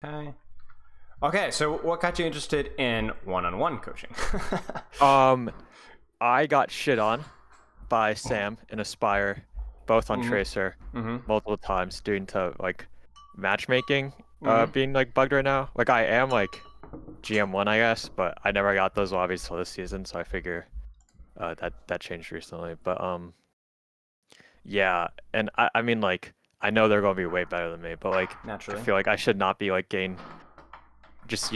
Okay. Okay, so what got you interested in one-on-one coaching? I got shit on by Sam and Aspire, both on Mm-hmm. Tracer, Mm-hmm. multiple times due to like matchmaking Mm-hmm. being like bugged right now. Like I am like GM1 I guess, but I never got those lobbies till this season, so I figure that changed recently. But yeah, and I mean like I know they're gonna be way better than me, but like I Naturally. feel like I should not be like getting just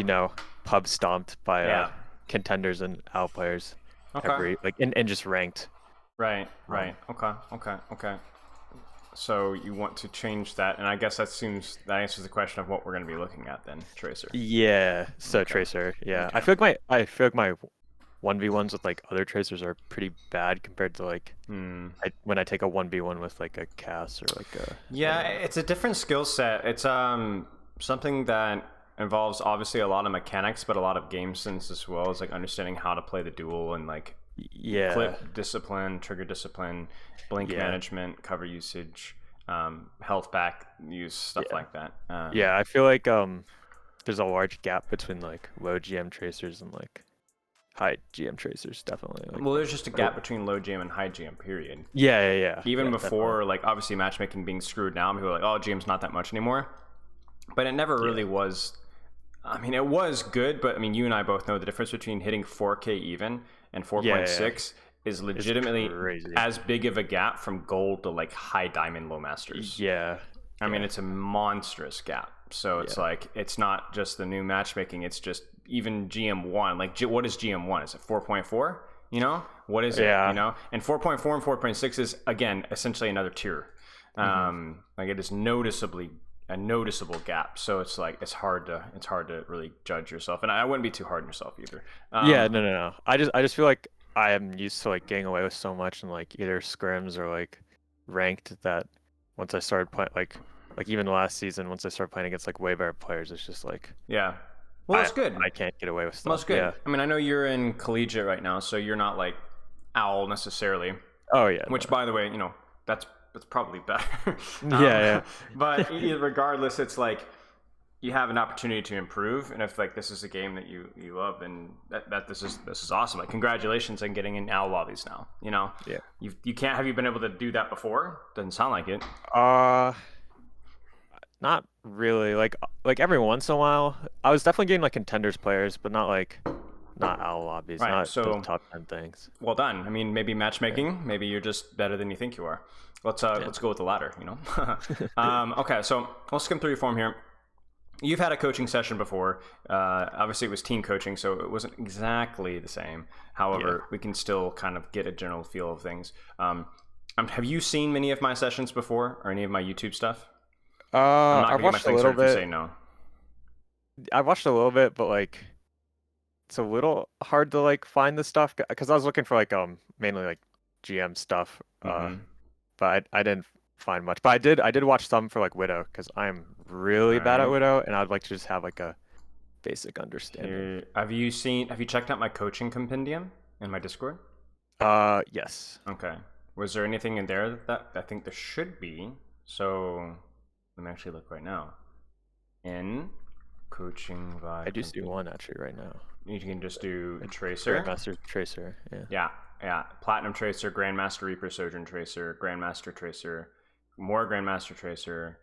pub stomped by Yeah. contenders and out players Okay. every like and just ranked. Right. Um Right. Okay. Okay. Okay. So you want to change that, and I guess that answers the question of what we're going to be looking at then, Tracer. Yeah, so Okay. Tracer, yeah. Okay. I feel like my 1v1s with like other Tracers are pretty bad compared to like Hmm. when I take a 1v1 with like a Cass or like a Yeah, anyone. it's a different skill set. It's something that involves obviously a lot of mechanics, but a lot of game sense as well. As like understanding how to play the duel and like Yeah, clip discipline, trigger discipline, blink yeah, management, cover usage, health back use, stuff yeah. like that. Yeah, I feel like there's a large gap between like low GM Tracers and like high GM Tracers, definitely. Like Well, there's just a oh, gap between low GM and high GM, period. yeah, Even definitely. before, like, obviously matchmaking being screwed down, people are like, oh, GM's not that much anymore. But it never Yeah, really was. I mean, it was good, but I mean, you and I both know the difference between hitting 4K even and yeah. 4.6 is It's legitimately crazy. as big of a gap from gold to like high diamond low masters. Yeah, I mean, yeah, it's a monstrous gap. So it's yeah. like, it's not just the new matchmaking, it's just even GM1. Like, what is GM1? Is it 4.4? You know? What is it? You Yeah. know? And 4.4 and 4.6 is, again, essentially another tier. hmm Like, it is noticeably a noticeable gap. So it's like, it's hard to really judge yourself. And I wouldn't be too hard on yourself either. Yeah, no. I just feel like I am used to like getting away with so much in like either scrims or like ranked that once I started playing like even last season, once I started playing against like way better players, it's just like Yeah. Well, I that's good. I can't get away with Well, stuff. that's good. Yeah. I mean, I know you're in collegiate right now, so you're not like owl necessarily. Oh yeah, Which, by the way, that's that's probably better. no. Yeah, But yeah. regardless, it's like you have an opportunity to improve, and if like this is a game that you love, then that this is awesome. Like congratulations on getting in owl lobbies now. Yeah. You can't have you been able to do that before? Doesn't sound like it. Uh Not really. Like every once in a while, I was definitely getting like contenders players, but not owl lobbies, Right. not those So top 10 things. well done. I mean, maybe Yeah. matchmaking. Maybe you're just better than you think you are. Yeah. Let's go with the latter. Okay, so let's skim through your form here. You've had a coaching session before. Obviously, it was team coaching, so it wasn't exactly the same. Yeah. However, we can still kind of get a general feel of things. Have you seen many of my sessions before or any of my YouTube stuff? I'm not I've going to get my watched a feelings little hurt if you say bit. no. I've watched a little bit, but like it's a little hard to like find the stuff because I was looking for like mainly like GM stuff. Mm-hmm. But I didn't find much. But I did watch some for like Widow because I'm All really bad at right. Widow, and I'd like to just have like a basic understanding. Here, have you checked out my coaching compendium in my Discord? Yes. Okay. Was there anything in there that I think there should be? So let me actually look right now. In coaching I vibe do see compendium. one actually right now. You can just do A Tracer. Grandmaster Tracer. Yeah. Yeah, yeah. Platinum Tracer, Grandmaster Reaper Sojourn Tracer, Grandmaster Tracer, more Grandmaster Tracer,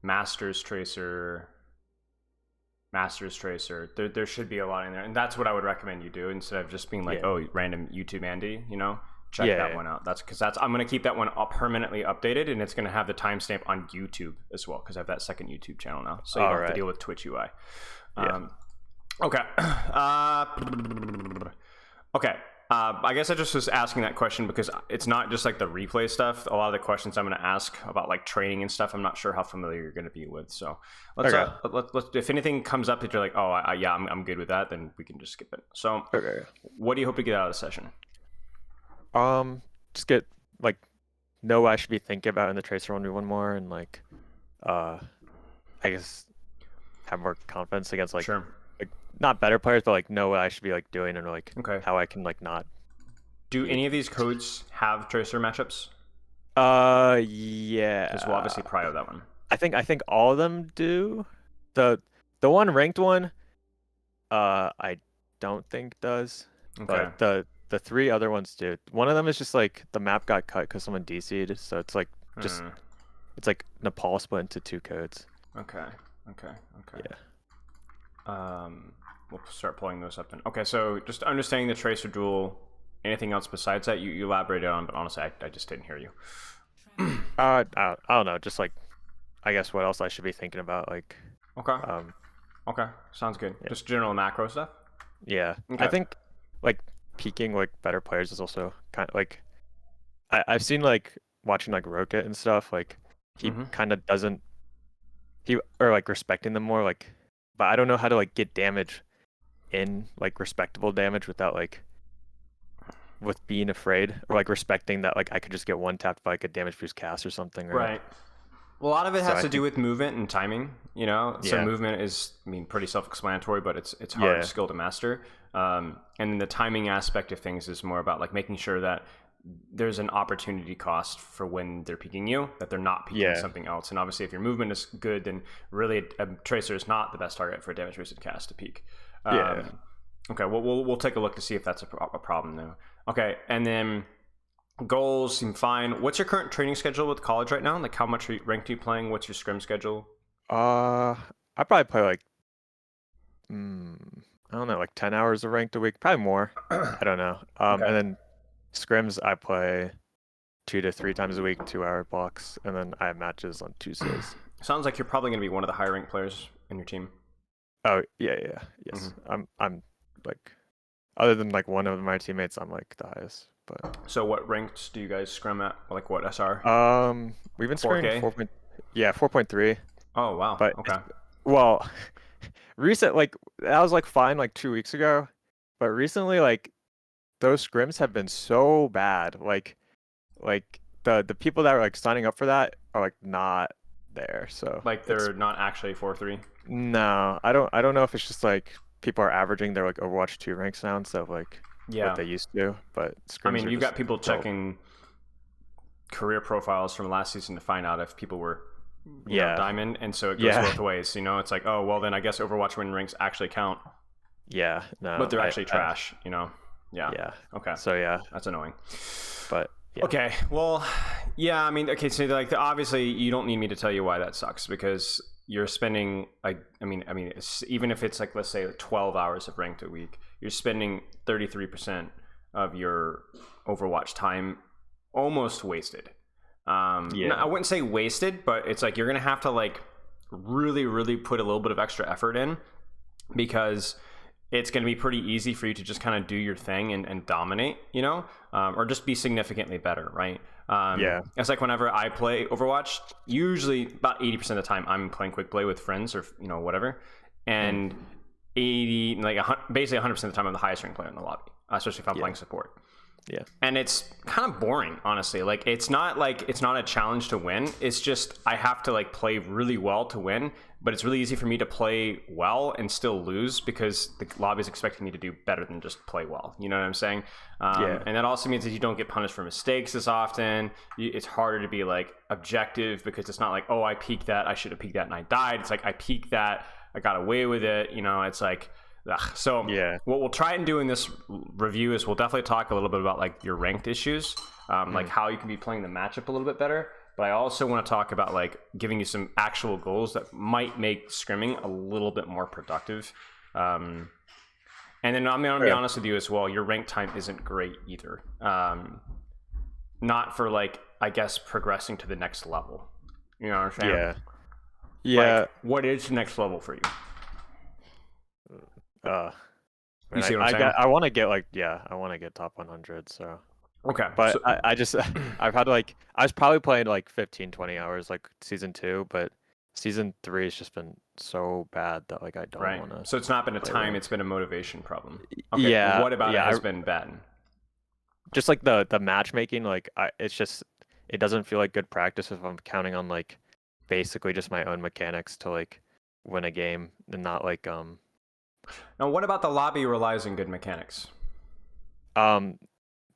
Masters Tracer, Masters Tracer. There should be a lot in there, and that's what I would recommend you do instead of just being like, Yeah. oh, random YouTube Andy. Check that Yeah. one out. That's I'm gonna keep that one up permanently updated, and it's gonna have the timestamp on YouTube as well because I have that second YouTube channel now, so you All don't have to right. deal with Twitch UI. Yeah. Okay. Okay. I guess I just was asking that question because it's not just like the replay stuff. A lot of the questions I'm going to ask about like training and stuff, I'm not sure how familiar you're going to be with. So Okay. let's if anything comes up that you're like, oh, yeah, I'm good with that, then we can just skip it. So, Okay. what do you hope to get out of the session? Just get like know what I should be thinking about in the Tracer 1v1 more, and like, uh, I guess have more confidence against Sure. like not better players, but like know what I should be like doing and like Okay. how I can like not Do be. any of these codes have tracer matchups? Because we'll Yeah. obviously prio that one. I think all of them do. The the one ranked one, I don't think does, Okay. but the three other ones do. One of them is just like the map got cut because someone DC'd, so it's like just Hmm. it's like Nepal split into two codes. Okay. Okay. Okay. Yeah. We'll start pulling those up then. Okay, so just understanding the tracer duel. Anything else besides that you elaborated on, but honestly, I just didn't hear you. I don't know, just like I guess what else I should be thinking about, like Okay. um Okay. Sounds good. yeah. Just general macro stuff. Yeah. I Okay. think like peaking like better players is also kind of like I've seen like watching like Rocket and stuff, like he Mm-hmm. kind of doesn't he or like respecting them more, like but I don't know how to like get damage in like respectable damage without like with being afraid or like respecting that like I could just get one tapped by like a damage boost cast or something, right? Right. Well, a lot of it So has I to do think with movement and timing, you know. So yeah, movement is, I mean, pretty self-explanatory, but it's hard yeah, skill to master. And then the timing aspect of things is more about like making sure that there's an opportunity cost for when they're peeking you, that they're not peeking yeah, something else. And obviously, if your movement is good, then really a tracer is not the best target for a damage boosted cast to peek. yeah. Okay, we'll take a look to see if that's a problem though. Okay, and then goals seem fine. What's your current training schedule with college right now? Like, how much ranked are you playing? What's your scrim schedule? I probably play like mm, I don't know, like 10 hours of ranked a week, probably more. I don't know. Okay. And then scrims I play 2 to 3 times a week, 2 hour blocks, and then I have matches on Tuesdays. Sounds like you're probably going to be one of the higher ranked players in your team. Oh yeah, yeah, Hmm. yes. I'm like other than like one of my teammates, I'm like the highest. But So, what ranks do you guys scrim at? Like, what SR? we've been scoring 4K? 4 point, yeah, 4.3. Oh, wow. But Okay. well, recent like that was like fine like 2 weeks ago, but recently like those scrims have been so bad. Like the people that are like signing up for that are like not there. So Like, it's they're not actually 4-3. no, I don't know if it's just like people are averaging their like Overwatch 2 ranks now instead of like what Yeah. they used to, but I scrims mean, are you've just got people so checking career profiles from last season to find out if people were, yeah. diamond. And so it goes Yeah. both ways. It's like, oh, well, then I guess Overwatch win ranks actually count, Yeah, but no, they're actually I trash. Yeah. yeah. Okay. So yeah, That's annoying. but yeah. Okay, well, yeah, I mean, okay, so like obviously you don't need me to tell you why that sucks because you're spending like even if it's like let's say 12 hours of ranked a week, you're spending 33% of your Overwatch time almost wasted. I Yeah. wouldn't say wasted, but it's like you're gonna have to like really, really put a little bit of extra effort in because it's going to be pretty easy for you to just kind of do your thing and dominate, or just be significantly better, right? Yeah. It's like whenever I play Overwatch, usually about 80% of the time I'm playing quick play with friends or, whatever. Mm. And basically 100% of the time I'm the highest ranked player in the lobby, especially if I'm Yeah. playing support. Yeah. And it's kind of boring, honestly. Like it's not a challenge to win. It's just I have to like play really well to win, but it's really easy for me to play well and still lose because the lobby is expecting me to do better than just play well. You know what I'm saying? Yeah. And that also means that you don't get punished for mistakes as often. It's harder to be like objective because it's not like, oh, I peaked that, I should have peaked that and I died. It's like I peaked that, I got away with it. It's like ugh. So Yeah. what we'll try and do in this review is we'll definitely talk a little bit about like your ranked issues, like how you can be playing the matchup a little bit better. But I also want to talk about like giving you some actual goals that might make scrimming a little bit more productive. And then I'm going to be Yeah. honest with you as well. Your rank time isn't great either. Not for like, I guess, progressing to the next level. You know what I'm saying? Yeah. Yeah. Like, what is the next level for you? Uh You and see what I'm I saying? got I want to get like I want to get top 100, so Okay. but So, I just I've had like I was probably playing like 15 20 hours like season 2, but season 3 has just been so bad that like I don't right. want to So it's not been a play time, rank. it's been a motivation problem. Okay. Yeah, What about it yeah, has been bad? just like the matchmaking, like it's just it doesn't feel like good practice if I'm counting on like basically just my own mechanics to like win a game and not like Now, what about the lobby relies on good mechanics? um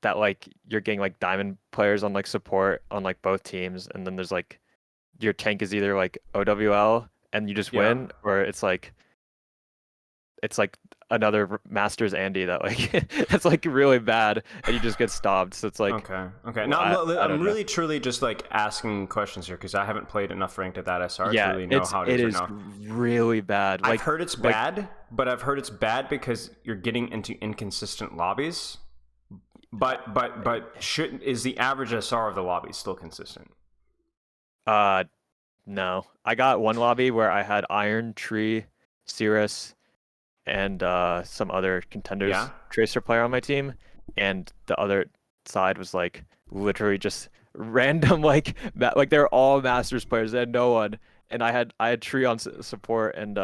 that like you're getting like diamond players on like support on like both teams, and then there's like your tank is either like OWL and you just Yeah. win, or it's like another Masters Andy that like that's like really bad and you just get stopped. So it's like Okay. Okay. Now I I'm don't know. really truly just like asking questions here because I haven't played enough ranked at that SR to Yeah, really know how it it is right is now. really bad. I've heard it's Like bad, but I've heard it's bad because you're getting into inconsistent lobbies. But should is the average SR of the lobby still consistent? uh no. I got one lobby where I had Iron, Tree, Cirrus, and some other Yeah. contenders Tracer player on my team, and the other side was like literally just random like they're all Masters players and no one, and I had Tree on support and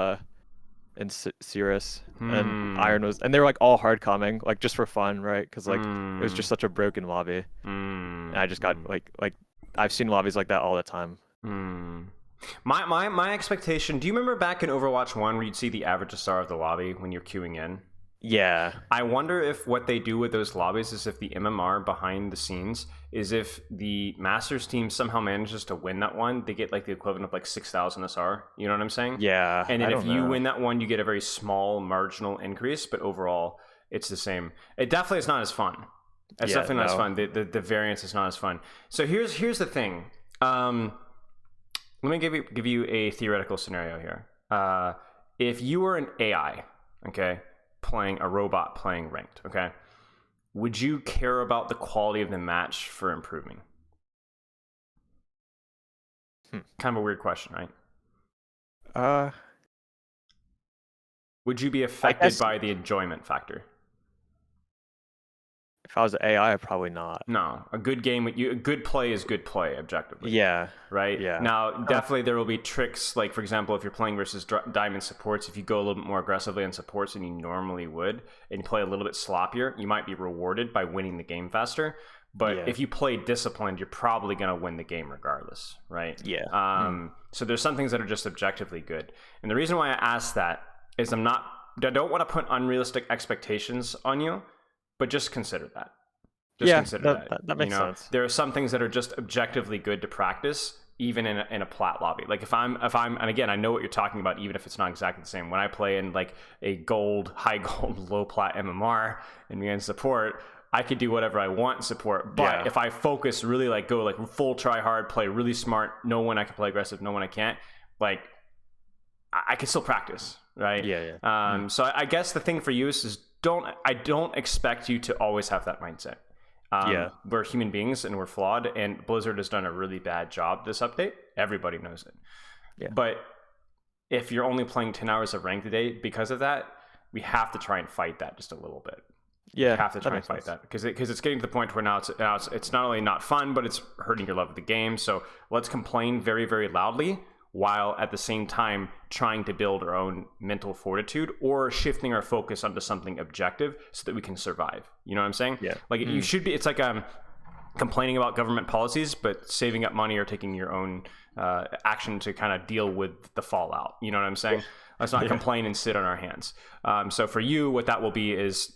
Cirrus, and Hmm. Iron was, and they were like all hard coming like just for fun, right? Because like it was Hmm. just such a broken lobby, Hmm. and I just got Hmm. like I've seen lobbies like that all the time. Hmm. My expectation. Do you remember back in Overwatch 1 where you'd see the average star of the lobby when you're queuing in? Yeah, I wonder if what they do with those lobbies is if the MMR behind the scenes is if the Masters team somehow manages to win that one, they get like the equivalent of like 6,000 SR. You know what I'm saying? yeah, And I then if don't you know. win that one, you get a very small marginal increase, but overall, it's the same. It definitely is not as fun. It's Yeah, definitely not as no. fun. The variance is not as fun. So here's the thing. Um, Let me give you a theoretical scenario here. If you were an AI, okay, playing a robot playing ranked, okay, would you care about the quality of the match for improving? Hmm. Kind of a weird question, right? Uh, Would you be I affected guess by the enjoyment factor? if I was AI, probably not. No, a good game, a good play is good play, objectively. Yeah, Right yeah. now, Uh, definitely there will be tricks. Like for example, if you're playing versus diamond supports, if you go a little bit more aggressively on supports than you normally would, and you play a little bit sloppier, you might be rewarded by winning the game faster. But yeah, if you play disciplined, you're probably going to win the game regardless, right? yeah. Mm. So there's some things that are just objectively good, and the reason why I ask that is I don't want to put unrealistic expectations on you, but just consider that. Just Yeah, consider that, that. that that You makes know, sense. there are some things that are just objectively good to practice, even in a plat lobby. Like if I'm, and again, I know what you're talking about, even if it's not exactly the same. When I play in like a gold, high gold, low plat MMR and we in support, I could do whatever I want in support. But Yeah, if I focus really, like go like full try hard, play really smart, know when I can play aggressive, know when I can't, like I can still practice, right? yeah, yeah. Mm. So I guess the thing for you is I don't expect you to always have that mindset. Yeah, We're human beings and we're flawed, and Blizzard has done a really bad job this update. Everybody knows it. yeah, But if you're only playing 10 hours of rank a day because of that, we have to try and fight that just a little bit. We yeah. have to That try and makes fight sense. that because it's getting to the point where now it's not only not fun, but it's hurting your love of the game. So let's complain very, very loudly while at the same time trying to build our own mental fortitude or shifting our focus onto something objective so that we can survive. You know what I'm saying? Yeah. Like you Mm. should be. It's like complaining about government policies, but saving up money or taking your own action to kind of deal with the fallout. You know what I'm saying? Let's not Yeah, complain and sit on our hands. So for you, what that will be is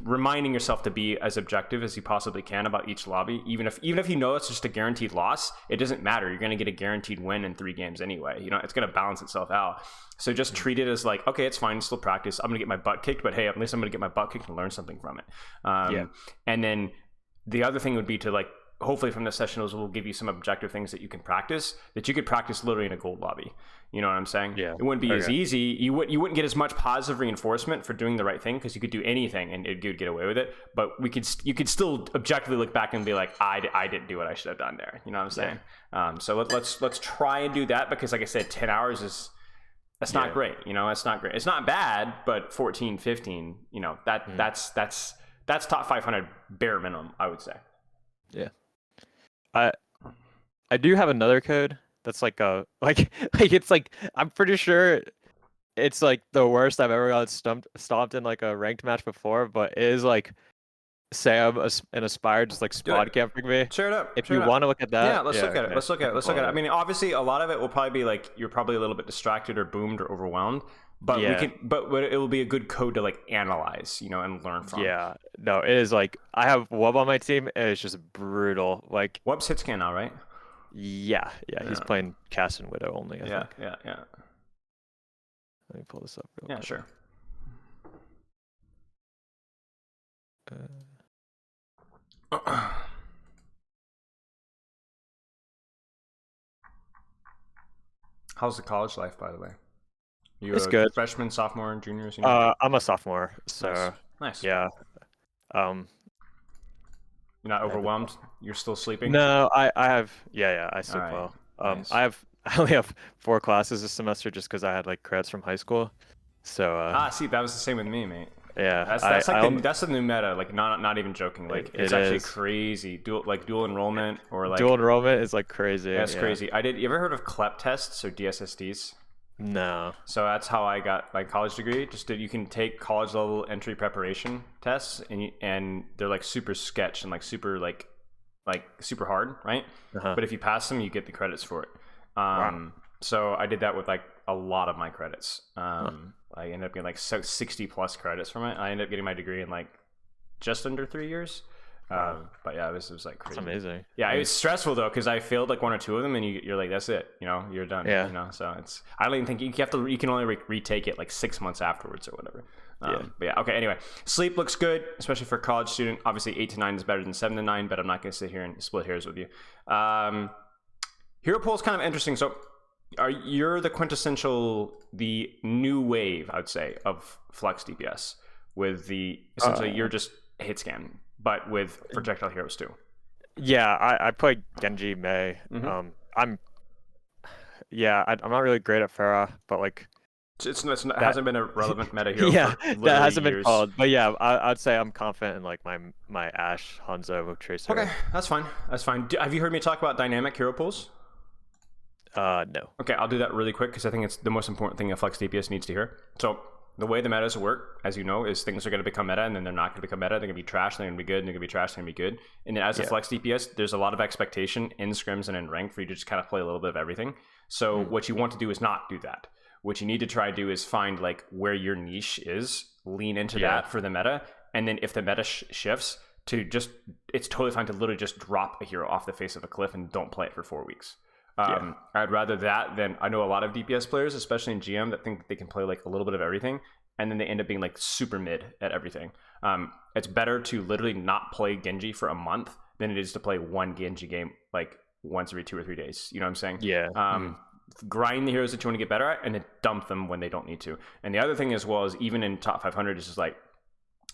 reminding yourself to be as objective as you possibly can about each lobby. Even if you know it's just a guaranteed loss, it doesn't matter. You're going to get a guaranteed win in 3 games anyway. You know, it's going to balance itself out. So just treat it as like, okay, it's fine, still practice. I'm going to get my butt kicked, but hey, at least I'm going to get my butt kicked and learn something from it. yeah, And then the other thing would be to like, hopefully from this session will give you some objective things that you can practice that you could practice literally in a gold lobby. You know what I'm saying? yeah. It wouldn't be as Okay. easy. You wouldn't get as much positive reinforcement for doing the right thing because you could do anything and you would get away with it. But you could still objectively look back and be like, I didn't do what I should have done there. You know what I'm saying? So let's try and do that because like I said, 10 hours that's not great. You know, it's not great. It's not bad, but 14, 15, you know, that's top 500 bare minimum, I would say. Yeah. I I do have another code that's like a like it's like I'm pretty sure it's like the worst I've ever got stomped in like a ranked match before, but it is like Sam and Aspire just like Do it. spot camping me. Share it up. If Share you it up. want to look at Yeah, that, let's look at it. okay. Let's look at it. can Let's pull look at it. I up. mean, obviously, a lot of it will probably be like you're probably a little bit distracted or boomed or overwhelmed, but Yeah. but it will be a good code to like analyze, you know, and learn from. Yeah, no, it is like I have Wub on my team, and it's just brutal. Like, Web's hit scan now, right? Yeah, he's playing Cast and Widow only, I think. Yeah. Let me pull this up real Yeah, quick. sure. How's the college life, by the way? It's good. Freshman, sophomore, and junior, senior? I'm a sophomore, so Nice. yeah. You're not overwhelmed? You're still sleeping? No, I have I sleep Alright, well. nice. I only have 4 classes this semester just because I had like credits from high school. So see, that was the same with me, mate. yeah, That's the new meta. Like, not even joking. Like, it's actually crazy. Dual enrollment or like dual enrollment is like crazy. That's crazy. You ever heard of CLEP tests or DSSDs? No. So that's how I got my college degree. You can take college level entry preparation tests, and they're like super sketch and like super super hard, right? But if you pass them, you get the credits for it. Wow. So I did that with like a lot of my credits. I ended up getting like 60 plus credits from it. I ended up getting my degree in like just under 3 years. But yeah, this was like crazy. That's amazing. Yeah, it was stressful though because I failed like 1 or 2 of them, and you're like, that's it. You're done. Yeah. So I don't even think you can only retake it like 6 months afterwards or whatever. But yeah. Okay. Anyway, sleep looks good, especially for a college student. Obviously, 8 to 9 is better than 7 to 9, but I'm not going to sit here and split hairs with you. Hero pool is kind of interesting. So you're the the new wave, I would say, of Flux DPS with essentially you're just hit scan, but with projectile heroes too. Yeah, I play Genji Mei. I'm not really great at Pharah, but like it hasn't been a relevant meta hero. That hasn't been called. But yeah, I'd say I'm confident in like my Ashe, Hanzo, Tracer. Okay, that's fine. Have you heard me talk about dynamic hero pools? No. Okay, I'll do that really quick because I think it's the most important thing a Flux DPS needs to hear. So the way the metas work, as you know, is things are going to become meta, and then they're not going to become meta. They're going to be trash, they're going to be good, and they're going to be trash, they're going to be good. And as a Flux DPS, there's a lot of expectation in scrims and in rank for you to just kind of play a little bit of everything. So what you want to do is not do that. What you need to try to do is find like where your niche is, lean into that for the meta, and then if the meta shifts, it's totally fine to literally just drop a hero off the face of a cliff and don't play it for 4 weeks. I'd rather that than I know a lot of DPS players, especially in GM, that think they can play like a little bit of everything, and then they end up being like super mid at everything. It's better to literally not play Genji for a month than it is to play one Genji game like once every 2 or 3 days. You know what I'm saying? Yeah. Grind the heroes that you want to get better at, and then dump them when they don't need to. And the other thing as well is even in top 500, it's just like,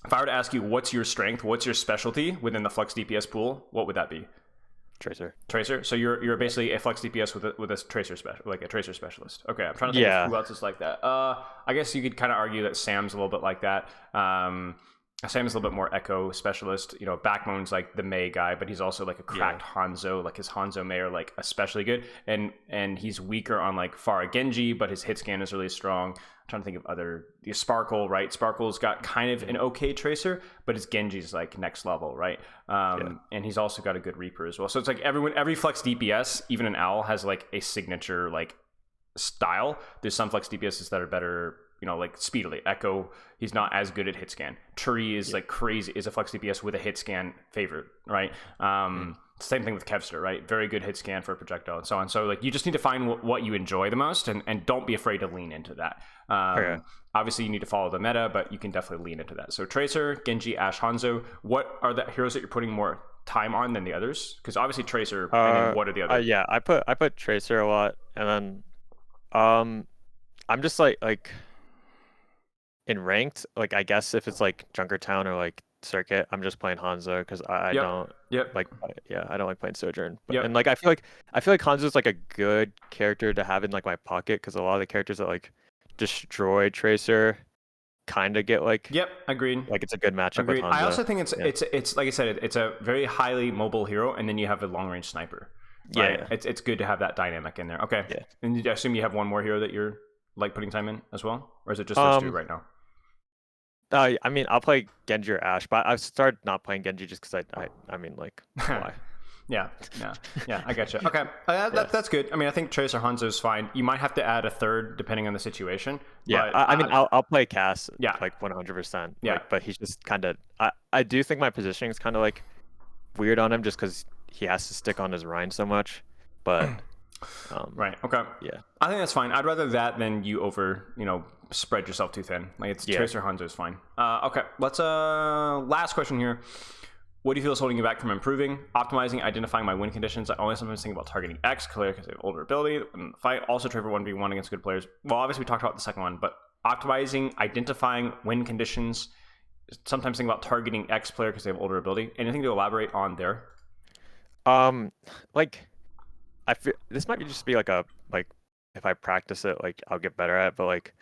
if I were to ask you what's your strength, what's your specialty within the Flux DPS pool, what would that be? Tracer. So you're basically a Flux DPS with a tracer like a tracer specialist. Okay, I'm trying to think of who else is like that. I guess you could kind of argue that Sam's a little bit like that. Sam is a little bit more Echo specialist. Backbone's like the Mei guy, but he's also like a cracked Hanzo. Like his Hanzo Mei are like especially good, and he's weaker on like Pharah Genji, but his hit scan is really strong. I'm trying to think of Sparkle, right? Sparkle's got kind of an okay tracer, but his Genji's like next level, right? And he's also got a good Reaper as well. So it's like every Flex DPS, even an Owl, has like a signature like style. There's some Flex DPSs that are better, like speedily. Echo, he's not as good at hit scan. Tree is like crazy, is a Flex DPS with a hit scan favorite, right? Same thing with Kevster, right? Very good hit scan for a projectile and so on. So like you just need to find what you enjoy the most, and don't be afraid to lean into that. Obviously you need to follow the meta, but you can definitely lean into that. So Tracer, Genji, Ashe, Hanzo, what are the heroes that you're putting more time on than the others? Because obviously Tracer, and then what are the others? I put Tracer a lot, and then I'm just like in ranked, like I guess if it's like Junkertown or like Circuit, I'm just playing Hanzo because I don't like I don't like playing Sojourn. And like I feel like Hanzo's like a good character to have in like my pocket because a lot of the characters that like destroy Tracer kind of get like agreed. Like it's a good matchup with Hanzo. I also think it's like I said, it's a very highly mobile hero, and then you have a long range sniper. Right? Yeah, it's good to have that dynamic in there. Okay, and I assume you have one more hero that you're like putting time in as well, or is it just those two right now? I mean, I'll play Genji or Ashe, but I've started not playing Genji just because I mean, like, why? Yeah, I gotcha. Okay, that's good. I mean, I think Tracer Hanzo is fine. You might have to add a third depending on the situation. Yeah, but, I mean, I'll play Cass. Yeah, like 100%. Yeah, but he's just kind of. I do think my positioning is kind of like weird on him just because he has to stick on his Rhine so much. but right. Okay. yeah. I think that's fine. I'd rather that than you spread yourself too thin. Like it's Tracer Hanzo is fine. Okay. Let's last question here. What do you feel is holding you back from improving? Optimizing, identifying my win conditions. I only sometimes think about targeting X, clear because they have older ability in the fight. Also trade for 1v1 against good players. Well, obviously we talked about the second one, but optimizing, identifying win conditions. Sometimes think about targeting X player because they have older ability. Anything to elaborate on there? Like I feel this might just be like if I practice it, like I'll get better at it, but like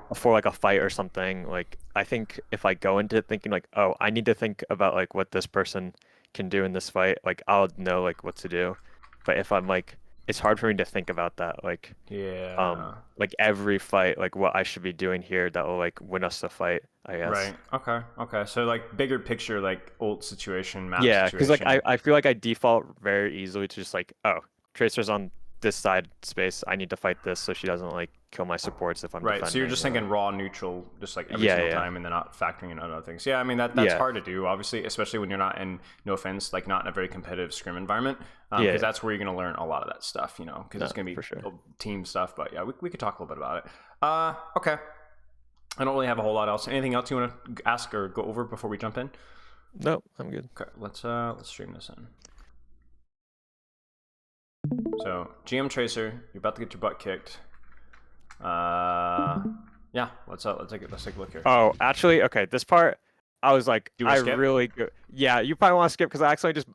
before like a fight or something, like I think if I go into it thinking like, oh, I need to think about like what this person can do in this fight, like I'll know like what to do. But if I'm like, it's hard for me to think about that, like like every fight, like what I should be doing here that will like win us the fight, I guess. Right. Okay. So like bigger picture, like old situation, map Yeah, because like situation. I feel like I default very easily to just like, oh, Tracer's on this side space, I need to fight this so she doesn't like kill my supports if I'm right. defending. So you're just thinking raw neutral, just like every single time, and then not factoring in other things. Yeah, I mean that's hard to do, obviously, especially when you're not in, no offense, like not in a very competitive scrim environment, because that's where you're gonna learn a lot of that stuff, because it's gonna be team stuff. But yeah, we could talk a little bit about it. Okay. I don't really have a whole lot else. Anything else you want to ask or go over before we jump in? Nope, I'm good. Okay, let's stream this in. So GM Tracer, you're about to get your butt kicked. Yeah, let's take a look here. Oh, actually, okay, this part I was like, really good. Yeah, you probably want to skip because I actually just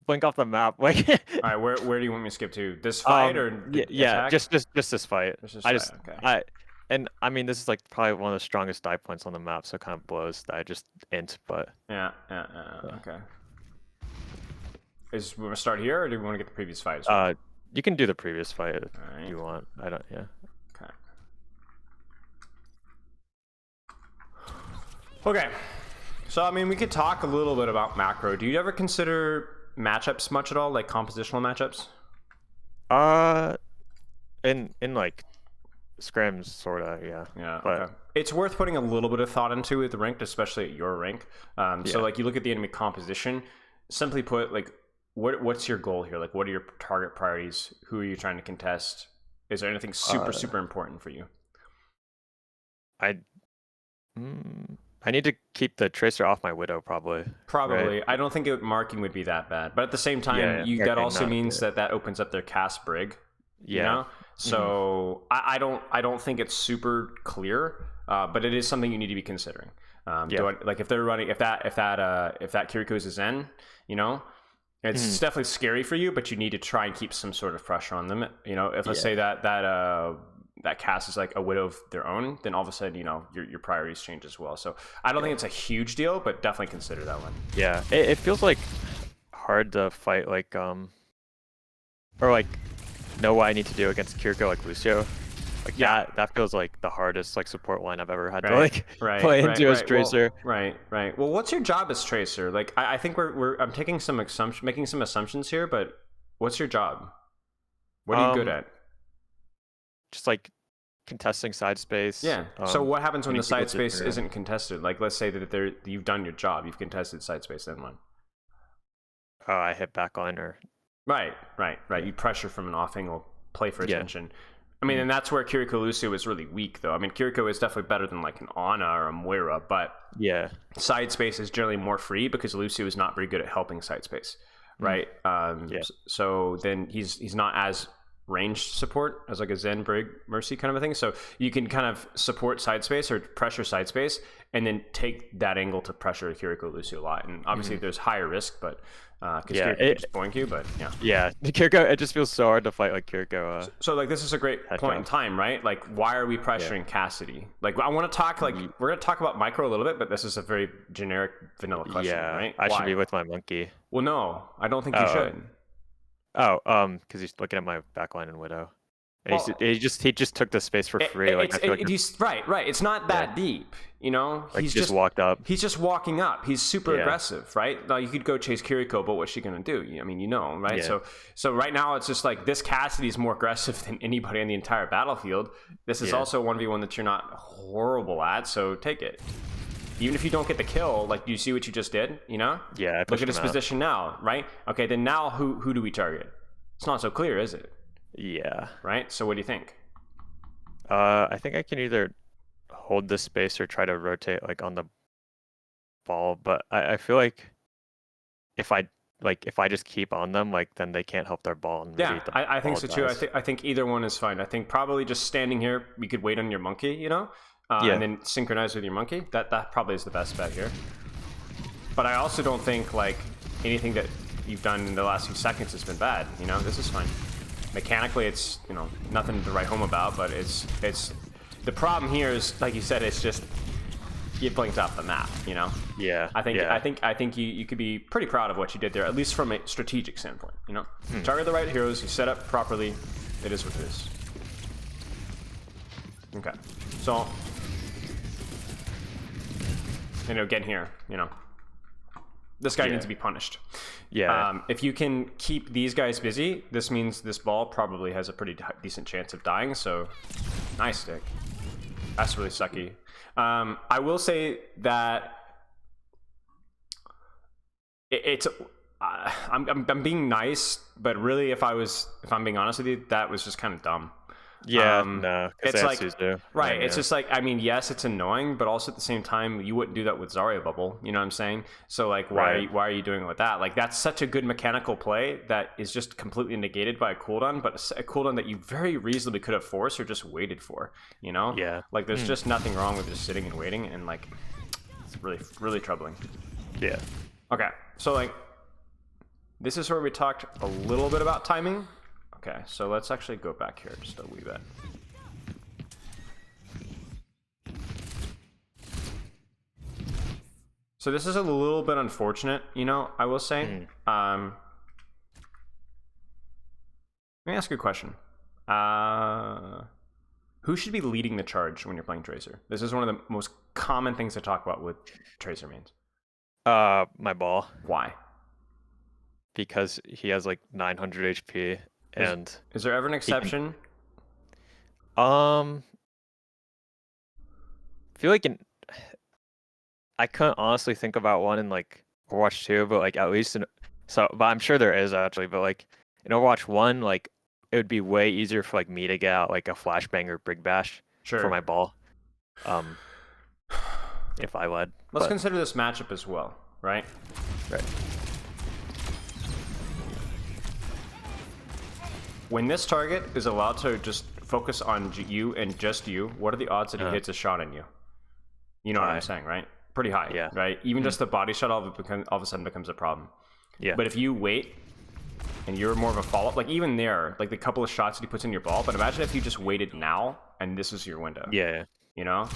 blink off the map. Like, all right, where do you want me to skip to? This fight or yeah, just this fight. Okay. And I mean, this is like probably one of the strongest die points on the map, so it kind of blows that I just int. But yeah. Okay. We want to start here, or do we want to get the previous fight? You can do the previous fight if you want. I don't. Yeah. Okay. Okay. So I mean, we could talk a little bit about macro. Do you ever consider matchups much at all, like compositional matchups? In like scrims, sorta, yeah. Yeah. But okay. It's worth putting a little bit of thought into with the ranked, especially at your rank. So like you look at the enemy composition. Simply put, like. What's your goal here? Like, what are your target priorities? Who are you trying to contest? Is there anything super important for you? I need to keep the Tracer off my Widow, probably. Probably. Right? I don't think marking would be that bad. But at the same time, that also means that opens up their cast brig. Yeah. You know? So I don't think it's super clear, but it is something you need to be considering. Like if they're running, if that Kiriko is a Zen, it's definitely scary for you, but you need to try and keep some sort of pressure on them. If let's say that cast is like a Widow of their own, then all of a sudden, your priorities change as well. So I don't think it's a huge deal, but definitely consider that one. Yeah, it feels like hard to fight like or like know what I need to do against Kiriko like Lucio. Like that feels like the hardest like support line I've ever had to like play into as Tracer. Right. Well, what's your job as Tracer? Like I think I'm taking making some assumptions here, but what's your job? What are you good at? Just like contesting side space. Yeah. So what happens when the side space isn't contested? Like let's say that you've done your job, you've contested side space, then what? Oh, I hit back on or. Right. You pressure from an off angle, play for attention. I mean, and that's where Kiriko Lucio is really weak, though. I mean, Kiriko is definitely better than like an Ana or a Moira, but side space is generally more free because Lucio is not very good at helping side space, right? So then he's not as ranged support as like a Zen, Brig, Mercy kind of a thing. So you can kind of support side space or pressure side space and then take that angle to pressure Kiriko Lucio a lot. And obviously there's higher risk, but because Kiriko can just boink you, but Kiriko, it just feels so hard to fight like Kiriko. So like this is a great point in time, right? Like why are we pressuring Cassidy? Like I want to talk like we're gonna talk about micro a little bit, but this is a very generic vanilla question, right? I should be with my monkey. Well, no, I don't think you should. Because he's looking at my backline and Widow. And he just took the space for free. Right. It's not that deep, Like he just walked up. He's just walking up. He's super aggressive, right? Now you could go chase Kiriko, but what's she gonna do? I mean, right? Yeah. So right now it's just like this Cassidy is more aggressive than anybody in the entire battlefield. This is also 1v1 that you're not horrible at, so take it. Even if you don't get the kill, like, do you see what you just did? Yeah. Look at his position now, right? Okay, then now who do we target? It's not so clear, is it? Yeah. Right? So what do you think? I think I can either hold this space or try to rotate like on the ball, but I feel like if I just keep on them, like then they can't help their ball and maybe Yeah, the I think ball so too. dies. I think either one is fine. I think probably just standing here, you could wait on your monkey, you know, and then synchronize with your monkey. That probably is the best bet here. But I also don't think like anything that you've done in the last few seconds has been bad. You know, this is fine. Mechanically, it's, you know, nothing to write home about, but it's the problem here is, like you said, it's just you blinked off the map, you know. Yeah. I think you could be pretty proud of what you did there, at least from a strategic standpoint. You know, target the right heroes, you set up properly. It is what it is. Okay, so you know, again here, you know, this guy needs to be punished. Yeah. If you can keep these guys busy, this means this ball probably has a pretty decent chance of dying. So nice stick. That's really sucky. I will say that I'm being nice, but really, if I'm being honest with you, that was just kind of dumb. Yeah, no, it's like right. Yeah, it's just like, I mean, yes, it's annoying, but also at the same time, you wouldn't do that with Zarya bubble. You know what I'm saying? So like, why are you doing it with that? Like, that's such a good mechanical play that is just completely negated by a cooldown, but a cooldown that you very reasonably could have forced or just waited for. You know? Yeah. Like, there's just nothing wrong with just sitting and waiting, and like, it's really troubling. Yeah. Okay, so like, this is where we talked a little bit about timing. Okay, so let's actually go back here just a wee bit. So this is a little bit unfortunate, you know, I will say. Let me ask you a question. Who should be leading the charge when you're playing Tracer? This is one of the most common things to talk about with Tracer mains. My ball. Why? Because he has like 900 HP. And is there ever an exception? I feel like I couldn't honestly think about one in like Overwatch 2, but like at least but I'm sure there is actually, but like in Overwatch 1, like it would be way easier for like me to get out like a flashbang or brig bash for my ball. If I led. Let's consider this matchup as well, right? Right. When this target is allowed to just focus on you and just you, what are the odds that he hits a shot on you? You know what I'm saying, right? Pretty high, right? Even just the body shot all of a sudden becomes a problem. Yeah. But if you wait and you're more of a follow-up, like even there, like the couple of shots that he puts in your ball, but imagine if you just waited now and this is your window. Yeah. You know?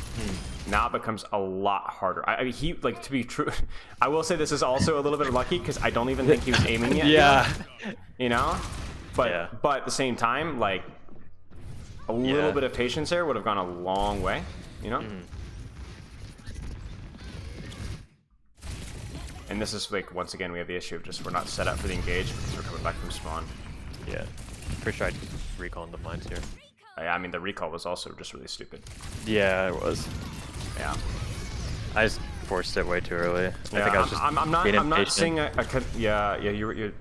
Now it becomes a lot harder. I mean, he, like, to be true, I will say this is also a little bit unlucky because I don't even think he was aiming yet. Yeah. You know? But at the same time, like, a little bit of patience there would have gone a long way, you know? And this is like, once again, we have the issue of just we're not set up for the engage because we're coming back from spawn. Yeah. Pretty sure I recalled the mines here. I mean, the recall was also just really stupid. Yeah, it was. Yeah. I just forced it way too early. Yeah, I think I was just I'm not seeing you're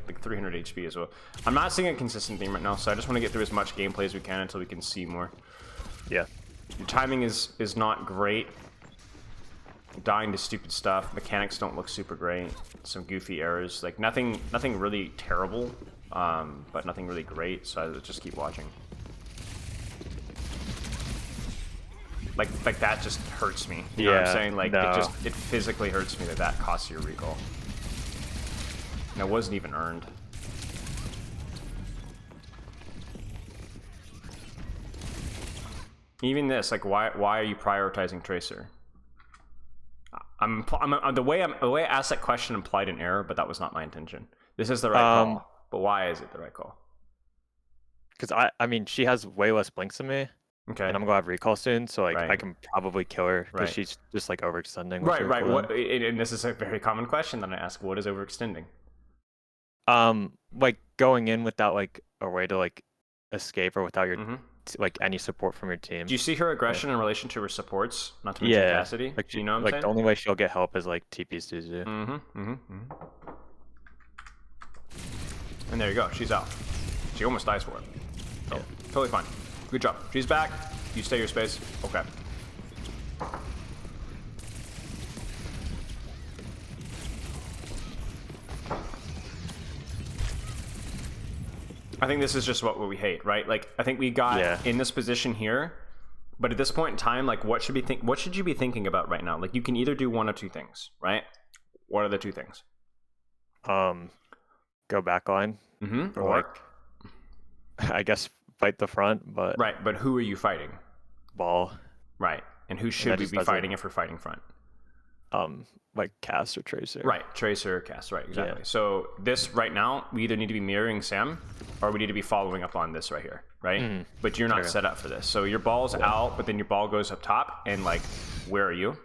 like 300 HP as well. I'm not seeing a consistent theme right now, so I just want to get through as much gameplay as we can until we can see more. Yeah. Your timing is not great. Dying to stupid stuff. Mechanics don't look super great. Some goofy errors. Like nothing really terrible, but nothing really great. So I just keep watching. Like that just hurts me. You know what I'm saying? Like it physically hurts me that costs you a recall. And it wasn't even earned. Even this, like, why are you prioritizing Tracer? The way I asked that question implied an error, but that was not my intention. This is the right call, but why is it the right call? Because I mean, she has way less blinks than me. Okay. And I'm gonna have recall soon, so like I can probably kill her because she's just like overextending. Right. And this is a very common question that I ask. What is overextending? Like going in without like a way to like escape or without your like any support from your team. Do you see her aggression in relation to her supports? Not to mention Cassidy. Like, you know what I'm like saying? The only way she'll get help is like TPs do. And there you go. She's out. She almost dies for it. So, totally fine. Good job. She's back. You stay your space. Okay. I think this is just what we hate, right? Like, I think we got in this position here, but at this point in time, like, what should you be thinking about right now? Like, you can either do one or two things, right? What are the two things? Go back line. Mm-hmm. Or like, I guess fight the front, but right. But who are you fighting? Ball. Right. And who should we be fighting if we're fighting front? Like Cast or Tracer. Right. Tracer, Cast. Right. Exactly. Yeah. So this right now, we either need to be mirroring Sam, or we need to be following up on this right here, right? But you're not set up for this. So your ball's out, but then your ball goes up top, and like, where are you?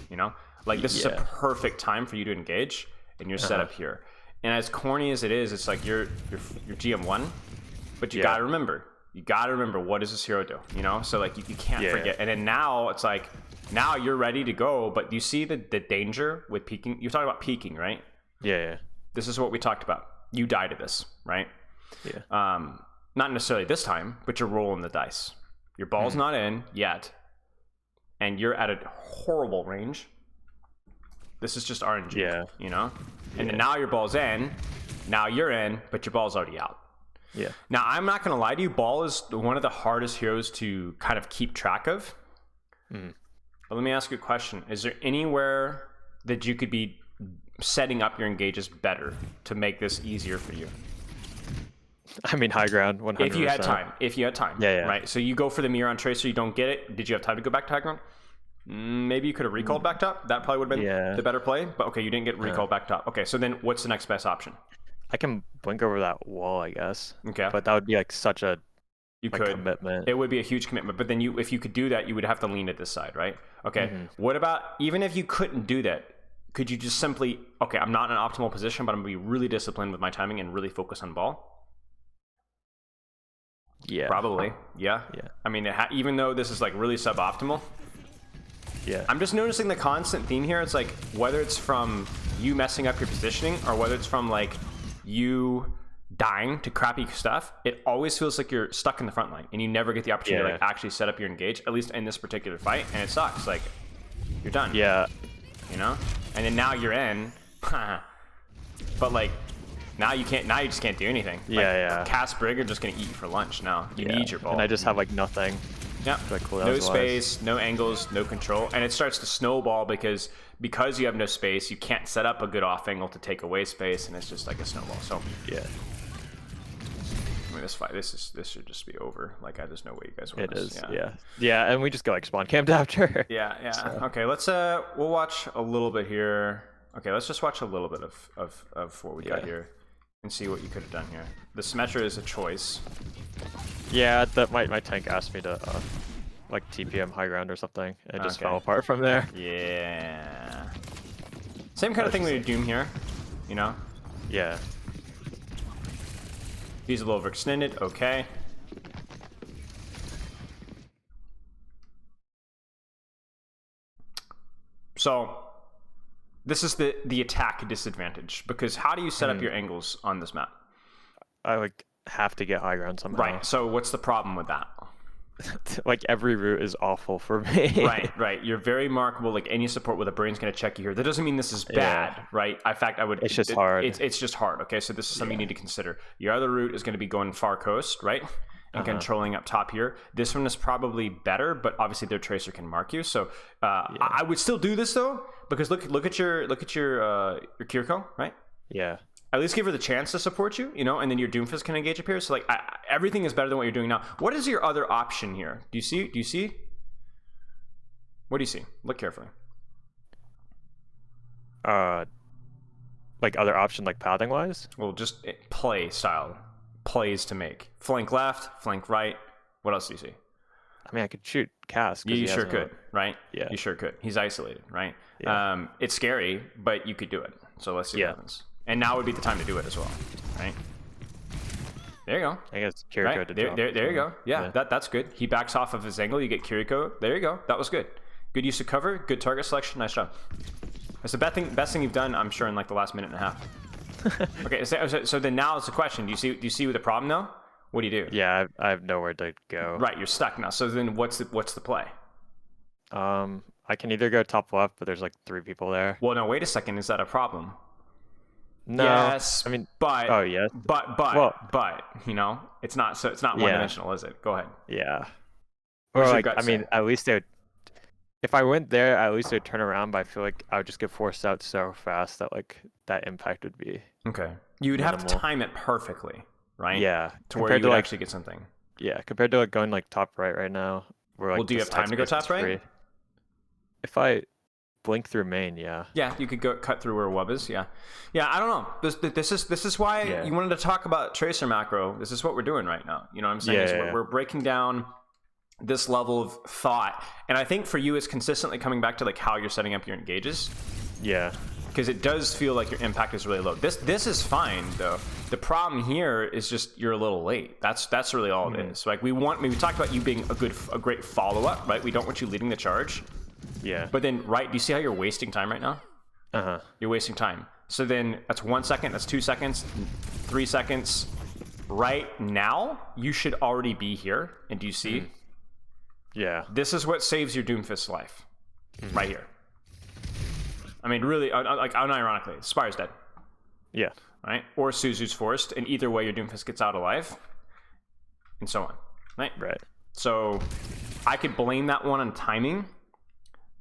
You know, like this is a perfect time for you to engage, and you're set up here. And as corny as it is, it's like you're GM1, but you gotta remember what does this hero do? You know, so like you can't forget. And then now it's like now you're ready to go, but you see the danger with peeking. You're talking about peeking, right? Yeah. This is what we talked about. You die to this, right? Yeah. Not necessarily this time, but you're rolling the dice. Your ball's not in yet, and you're at a horrible range. This is just RNG, you know? And then now your ball's in, now you're in, but your ball's already out. Yeah. Now, I'm not going to lie to you, ball is one of the hardest heroes to kind of keep track of. But let me ask you a question. Is there anywhere that you could be setting up your engages better to make this easier for you? I mean, high ground, 100%. If you had time. Yeah. Right? So you go for the mirror on Tracer, you don't get it. Did you have time to go back to high ground? Maybe you could have recalled back top. That probably would have been the better play. But okay, you didn't get recalled back top. Okay, so then what's the next best option? I can blink over that wall, I guess. Okay. But that would be like such a commitment. It would be a huge commitment. But then if you could do that, you would have to lean at this side, right? Okay. What about, even if you couldn't do that, could you just simply, okay, I'm not in an optimal position, but I'm going to be really disciplined with my timing and really focus on ball? Yeah. Probably. Yeah. I mean, even though this is like really suboptimal. Yeah. I'm just noticing the constant theme here. It's like whether it's from you messing up your positioning or whether it's from like you dying to crappy stuff, it always feels like you're stuck in the front line and you never get the opportunity to like actually set up your engage, at least in this particular fight, and it sucks. Like, you're done. Yeah. You know? And then now you're in. But like, now you just can't do anything. Like, Cast Brig are just gonna eat you for lunch now. You need your ball. And I just have like nothing. Yeah. No space, no angles, no control. And it starts to snowball because you have no space, you can't set up a good off angle to take away space, and it's just like a snowball. So yeah. I mean, this fight, this should just be over. Like, there's no way you guys win this. It is, yeah, and we just go like spawn camped after. Yeah. So. Okay, let's we'll watch a little bit here. Okay, let's just watch a little bit of what we got here and see what you could have done here. The Symmetra is a choice. Yeah, that my tank asked me to like TPM high ground or something. It just fell apart from there. Yeah. Same kind of thing with Doom here, you know? Yeah. He's a little overextended. Okay. So this is the attack disadvantage, because how do you set up your angles on this map? I like have to get high ground somehow. Right. So what's the problem with that? Like every route is awful for me. Right. You're very markable. Like any support with a brain's going to check you here. That doesn't mean this is bad, right? In fact, It's just hard. It's just hard. Okay, so this is something you need to consider. Your other route is going to be going far coast, right? And controlling up top here. This one is probably better, but obviously their Tracer can mark you. So I would still do this though, because look at your Kiriko, right? Yeah. At least give her the chance to support you, you know, and then your Doomfist can engage up here. So like everything is better than what you're doing now. What is your other option here? Do you see? What do you see? Look carefully. Like other option, like pathing wise? Well, just play style, plays to make. Flank left, flank right. What else do you see? I mean, I could shoot Cast. Yeah, you sure could, right? Yeah. You sure could. He's isolated, right? Yeah. It's scary, but you could do it. So let's see what happens. And now would be the time to do it as well, right? There you go. I guess Kiriko right? to there you go. Yeah, that's good. He backs off of his angle. You get Kiriko. There you go. That was good. Good use of cover. Good target selection. Nice job. That's the best thing you've done, I'm sure, in like the last minute and a half. Okay, so then now it's the question. Do you see the problem though? What do you do? Yeah, I have nowhere to go. Right, you're stuck now. So then what's the play? I can either go top left, but there's like 3 people there. Well, no, wait a second. Is that a problem? No, Yes, I mean, but oh yes, but you know, it's not one dimensional, is it? Go ahead. yeah. What's Or your like, gut I mean, say? at least if I went there, at least they'd turn around. But I feel like I would just get forced out so fast that like that impact would be Okay. You'd have to minimal. time it perfectly, right? Yeah, To where compared you to would like actually get something. compared to like going like top right now, where like Well, do you the have time side to go space is top right? free. If I blink through main, yeah. Yeah, you could go cut through where Wub is. Yeah, yeah. I don't know. This is why Yeah. you wanted to talk about tracer macro. This is what we're doing right now. You know what I'm saying? Yeah, Is yeah. we're breaking down this level of thought, and I think for you, it's consistently coming back to like how you're setting up your engages, Yeah, because it does feel like your impact is really low. This is fine though. The problem here is just you're a little late. That's really all it is. Like we talked about you being a great follow up, right? We don't want you leading the charge. yeah. But then, right, do you see how you're wasting time right now? Uh-huh. You're wasting time. So then that's 1 second, that's 2 seconds, 3 seconds. Right now, you should already be here. And do you see? Yeah. This is what saves your Doomfist's life. Right here. I mean, really, like unironically, Spire's dead. Yeah. Right? Or Suzu's forced. And either way, your Doomfist gets out alive. And so on. Right? Right. So I could blame that one on timing.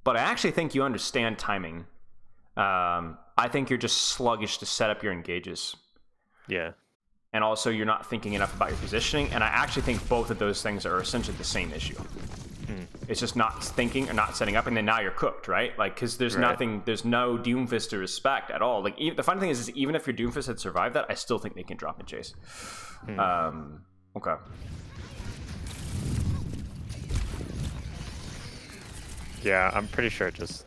But I actually think you understand timing. I think you're just sluggish to set up your engages. Yeah. And also you're not thinking enough about your positioning. And I actually think both of those things are essentially the same issue. It's just not thinking or not setting up, and then now you're cooked, right? Like, because there's nothing, there's no Doomfist to respect at all. Like, the funny thing is even if your Doomfist had survived that, I still think they can drop and chase. Okay. Yeah, I'm pretty sure it just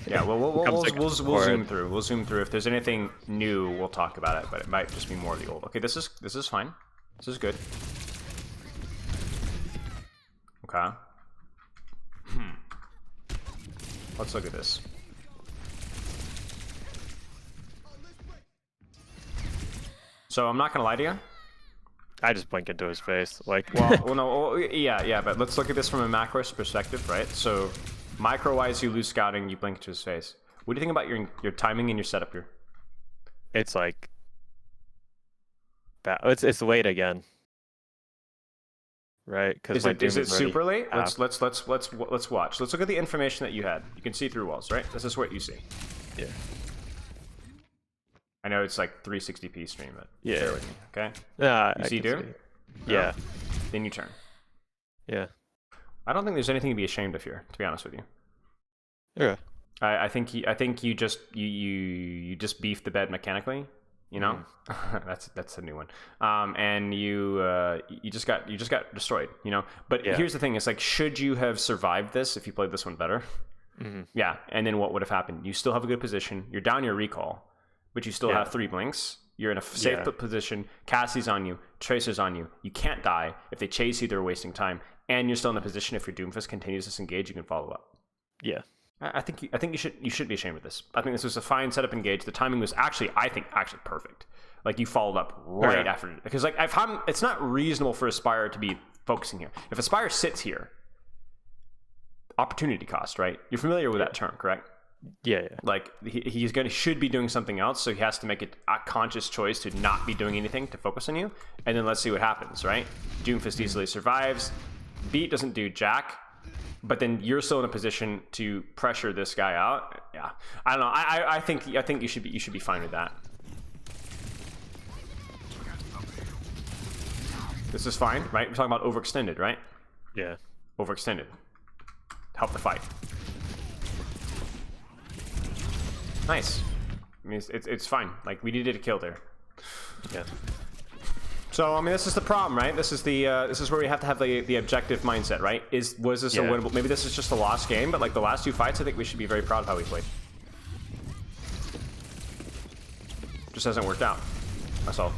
Yeah, well, we'll Becomes like zoom hard. through. We'll zoom through. If there's anything new, we'll talk about it. But it might just be more of the old. Okay, this is fine. This is good. Okay. Let's look at this. So I'm not gonna lie to you. I just blink into his face. Like, Well, no, yeah, but let's look at this from a macro perspective, right? So, micro-wise, you lose scouting, you blink to his face. What do you think about your timing and your setup here? it's like bad. It's late again, right? Because Is it super late? Let's watch. Let's look at the information that you had. You can see through walls, right? This is what you see. Yeah. I know it's like 360p stream, but Yeah. bear with me, okay? Yeah. You see Doom? Yeah. Then you turn. Yeah. I don't think there's anything to be ashamed of here, to be honest with you. Yeah. I think you just beefed the bed mechanically, you know. That's a new one. And you just got destroyed, you know. But here's the thing: it's like, should you have survived this if you played this one better? Yeah. And then what would have happened? You still have a good position. You're down your recall, but you still have 3 blinks. You're in a safe position. Cassie's on you. Tracer's on you. You can't die. If they chase you, they're wasting time. And you're still in a position. If your Doomfist continues to disengage, you can follow up. Yeah. I think you should be ashamed of this. I think this was a fine setup engage. The timing was actually perfect. Like, you followed up right after, because like it's not reasonable for Aspire to be focusing here. If Aspire sits here, opportunity cost, right? You're familiar with that term, correct? Yeah. Like, should be doing something else, so he has to make a conscious choice to not be doing anything to focus on you, and then let's see what happens, right? Doomfist easily survives. Beat doesn't do jack. But then you're still in a position to pressure this guy out. Yeah, I don't know. I think you should be fine with that. This is fine, right? We're talking about overextended, right? Yeah. Overextended. Help the fight. Nice. I mean, it's fine. Like, we needed a kill there. Yeah. So, I mean, this is the problem, right? This is where we have to have the objective mindset, right? Was this a winnable? Maybe this is just a lost game, but like the last 2 fights, I think we should be very proud of how we played. Just hasn't worked out. That's all.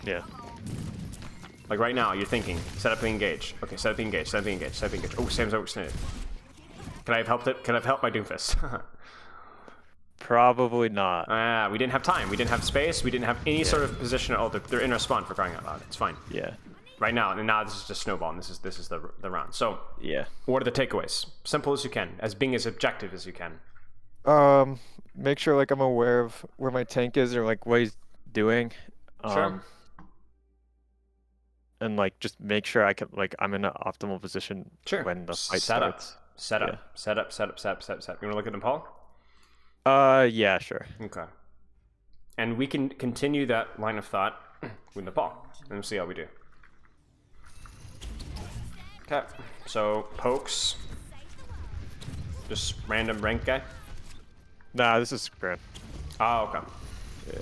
Yeah. Like right now, you're thinking, set up the engage. Okay, set up the engage, set up the engage, set up the engage. Oh, Sam's overextended. Can I have helped it? Can I have helped my Doomfist? Probably not. We didn't have time. We didn't have space. We didn't have any Yeah. sort of position. Oh, they're in our spawn, for crying out loud. It's fine. Yeah. Right now, and now this is just snowballing. This is the round. So, Yeah. what are the takeaways? Simple as you can, being as objective as you can. Make sure like I'm aware of where my tank is or like what he's doing. Sure. And like just make sure I can like I'm in an optimal position Sure. when the fight Set up. starts. Set up. Yeah. Set up. Set up. Set up. Set up. Set up. You want to look at them, Paul? Yeah, sure. Okay. And we can continue that line of thought with Nepal. And we'll see how we do. Okay. So, pokes. Just random rank guy? Nah, this is Grand. Oh, okay. Yeah.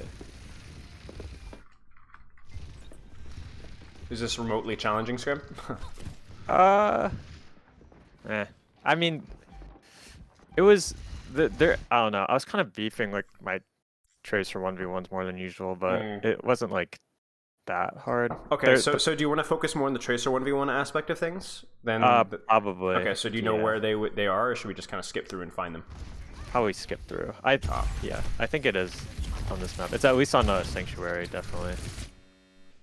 Is this remotely challenging, Scrim? I mean, it was there. I don't know. I was kind of beefing like my Tracer 1v1s more than usual, but it wasn't like that hard. Okay, so do you want to focus more on the Tracer 1v1 aspect of things? Then probably. Okay, so do you know where they are, or should we just kind of skip through and find them? Probably skip through. Yeah, I think it is on this map. It's at least on the Sanctuary, definitely.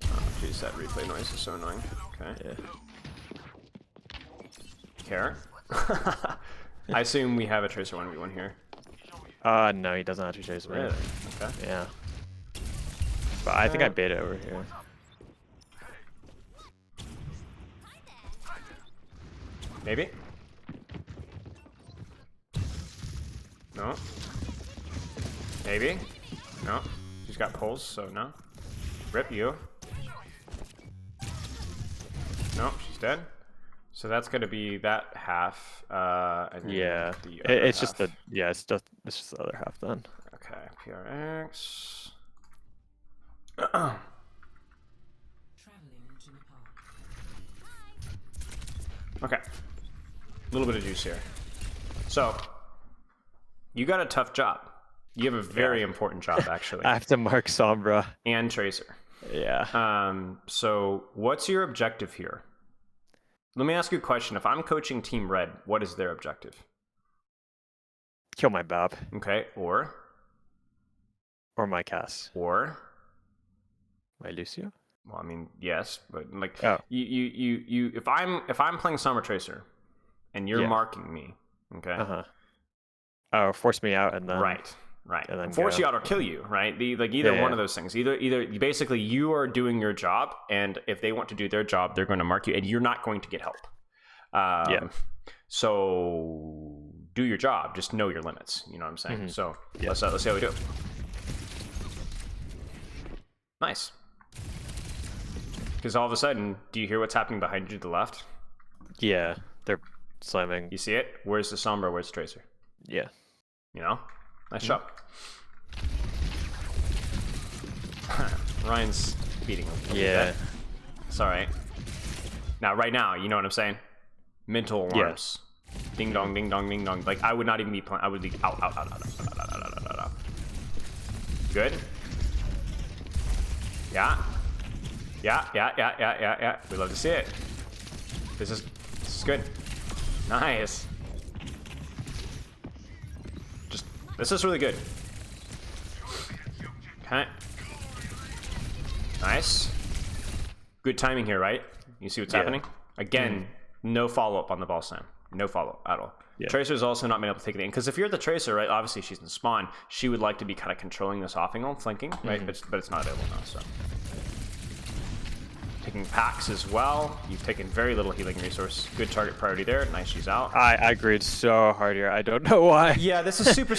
Oh, jeez, that replay noise is so annoying. Okay. Yeah. Care? I assume we have a Tracer 1v1 here. No, he doesn't actually chase me. Really? Okay. Yeah. But I think I bait it over here. Maybe? No. Maybe? No. She's got pulls, so no. Rip you. No, she's dead. So that's gonna be that half. And then Yeah. the other It's just half. it's just the other half then. Okay, PRX. Okay. A little bit of juice here. So, you got a tough job. You have a very important job, actually. I have to mark Sombra. And Tracer. Yeah. So, what's your objective here? Let me ask you a question. If I'm coaching Team Red, what is their objective? Kill my Bab. Okay, or My Cass. Or? My Lucio? Well, I mean, yes, but like, you. if I'm playing Summer Tracer, and you're marking me, okay? Oh, force me out and then. Right. And then force you out or kill you, right? Either one of those things. Either basically you are doing your job, and if they want to do their job, they're going to mark you, and you're not going to get help. So do your job. Just know your limits. You know what I'm saying? So let's see how we do it. Nice. Because all of a sudden, do you hear what's happening behind you to the left? Yeah, they're slamming. You see it? Where's the Sombra? Where's the Tracer? Yeah. You know? Nice job. Ryan's beating him. Yeah. It's alright. Now, right now, you know what I'm saying? Mental alarms. Ding dong, ding dong, ding dong. Like, I would not even be playing. I would be out. Good? Yeah. Yeah. We love to see it. This is good. Nice. This is really good. Okay. Nice. Good timing here, right? You see what's happening? Again, no follow-up on the ball slam. No follow-up at all. Yeah. Tracer's also not been able to take it in. Because if you're the Tracer, right, obviously she's in spawn, she would like to be kind of controlling this off angle, flanking, right? But it's not available now, so. Taking packs as well. You've taken very little healing resource. Good target priority there. Nice, she's out. I agreed so hard here. I don't know why. Yeah, this is super.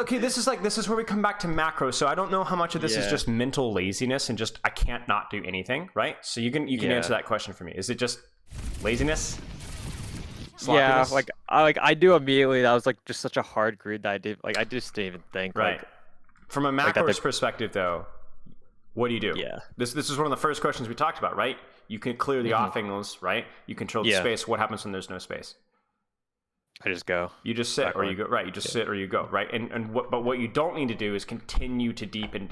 Okay, this is where we come back to macro. So I don't know how much of this is just mental laziness and just I can't not do anything, right? So you can answer that question for me. Is it just laziness? Yeah, like I do immediately. That was like just such a hard grid that I just didn't even think. Right. Like, from a macro's perspective, though. What do you do? Yeah. This is one of the first questions we talked about, right? You can clear the off angles, right? You control the space. What happens when there's no space? I just go. You just sit or you go. Right. You just sit or you go. Right. But what you don't need to do is continue to deepen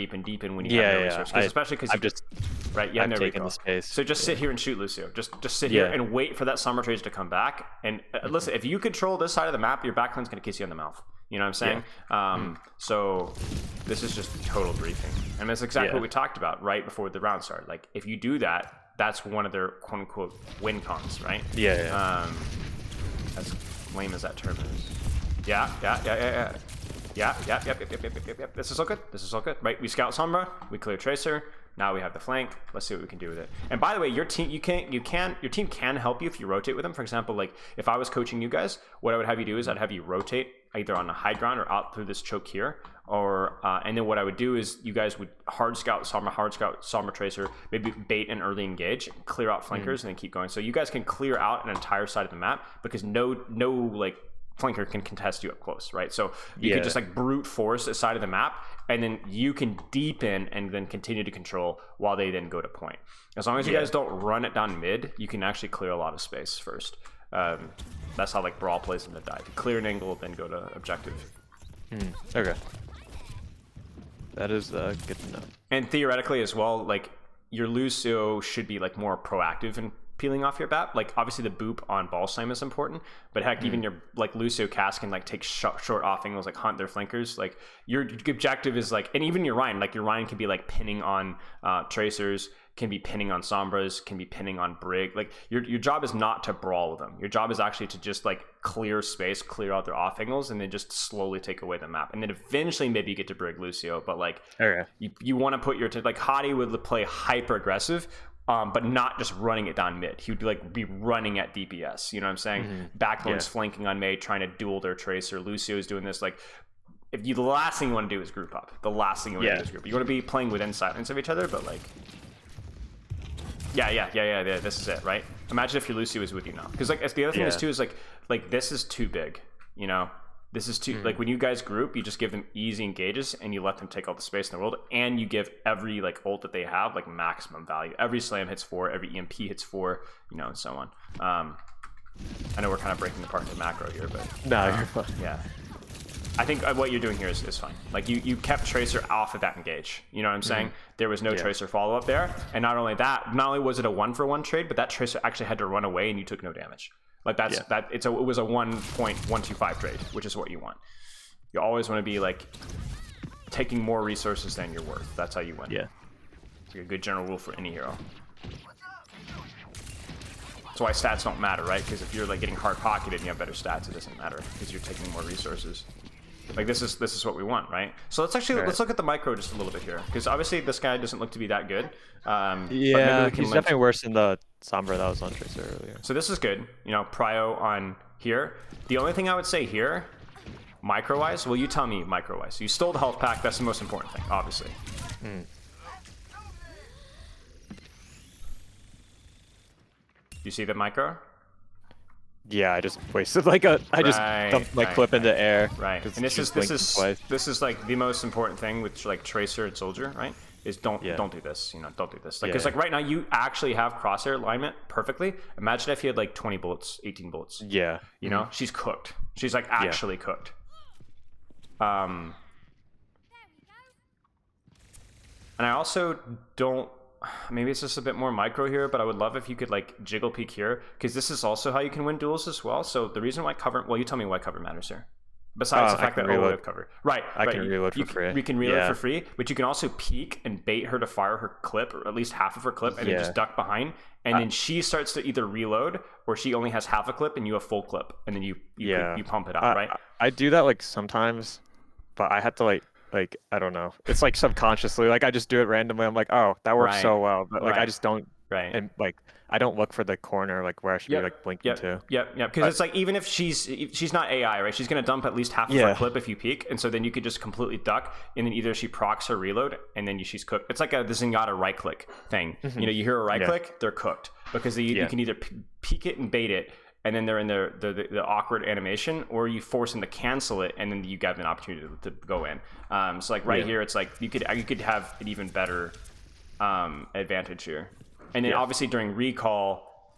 when you have no resources. Especially because you have no recall. The space. So just sit here and shoot Lucio. Just sit here and wait for that Summer Tracer to come back. And listen, if you control this side of the map, your backline's going to kiss you in the mouth. You know what I'm saying? So this is just total briefing. And that's exactly what we talked about right before the round started. Like, if you do that, that's one of their quote-unquote win cons, right? As lame as that term is. Yep. This is all good. This is all good. Right, we scout Sombra, we clear Tracer. Now we have the flank. Let's see what we can do with it. And by the way, your team, your team can help you if you rotate with them. For example, like if I was coaching you guys, what I would have you do is I'd have you rotate either on the high ground or out through this choke here, or and then what I would do is you guys would hard scout Sombra Tracer, maybe bait and early engage, clear out flankers, and then keep going. So you guys can clear out an entire side of the map because no like flanker can contest you up close, right? So you can just like brute force a side of the map, and then you can deepen and then continue to control while they then go to point. As long as you guys don't run it down mid, you can actually clear a lot of space first. That's how like Brawl plays in the dive. Clear an angle, then go to objective. Okay. That is good to know. And theoretically as well, like your Lucio should be like more proactive in peeling off your bat. Like obviously the boop on ball slam is important, but heck, even your like Lucio cast can like take short off angles, like hunt their flankers. Like your objective is like, and even your Ryan can be like pinning on tracers, can be pinning on Sombras, can be pinning on Brig. Like your job is not to brawl with them. Your job is actually to just like clear space, clear out their off angles, and then just slowly take away the map. And then eventually maybe you get to Brig Lucio, but like you want to put your like Hottie would play hyper aggressive. But not just running it down mid. He would like be running at DPS. You know what I'm saying? Backbone's flanking on Mei, trying to duel their Tracer. Lucio's doing this. Like, the last thing you want to do is group up. The last thing you want to do is group. You want to be playing within silence of each other, but like, yeah. This is it, right? Imagine if your Lucio is with you now, because like the other thing is too is like this is too big. You know, this is too like when you guys group, you just give them easy engages and you let them take all the space in the world, and you give every like ult that they have like maximum value. Every slam hits 4, every EMP hits 4, you know, and so on. I know we're kind of breaking apart into macro here, but you're fine. Yeah, I think what you're doing here is fine. Like you kept Tracer off of that engage. You know what I'm saying? There was no Tracer follow up there, and not only was it a 1-for-1 trade, but that Tracer actually had to run away and you took no damage. Like it was a 1.125 trade, which is what you want. You always want to be like taking more resources than you're worth. That's how you win. Yeah. It's like a good general rule for any hero. That's why stats don't matter, right? Because if you're like getting hard pocketed and you have better stats, it doesn't matter because you're taking more resources. Like this is what we want, right? So let's look at the micro just a little bit here, because obviously this guy doesn't look to be that good. He's definitely worse than the Sombra that was on Tracer earlier. So this is good, you know, prio on here. The only thing I would say here, micro-wise, well, you tell me micro-wise. You stole the health pack, that's the most important thing, obviously. You see the micro? Yeah, I just wasted like I just dumped my clip into air. Right, and this is like the most important thing with like Tracer and Soldier, right? Is don't do this, you know, don't do this. Like, because like right now you actually have crosshair alignment perfectly. Imagine if you had like 20 bullets, 18 bullets. Yeah. You know, she's cooked. She's like actually cooked. And I also don't. Maybe it's just a bit more micro here, but I would love if you could like jiggle peek here, because this is also how you can win duels as well. So the reason why cover, well, you tell me why cover matters here. Besides the fact that we have cover, right? I can reload for free. We can reload for free, but you can also peek and bait her to fire her clip, or at least half of her clip, and then just duck behind, and then she starts to either reload, or she only has half a clip and you have full clip, and then you pump it out, right? I do that like sometimes, but I have to like I don't know. It's like subconsciously, like I just do it randomly. I'm like, oh, that works so well, but like I just don't. Right. And like I don't look for the corner like where I should be like blinking to. Yep. Because it's like even if she's not AI, right? She's gonna dump at least half of her clip if you peek, and so then you could just completely duck, and then either she procs her reload, and then she's cooked. It's like the Zenyatta right click thing. You know, you hear a right click, they're cooked, because you can either peek it and bait it, and then they're in the awkward animation, or you force them to cancel it, and then you get an opportunity to go in. So like here, it's like you could have an even better advantage here. And then obviously during recall,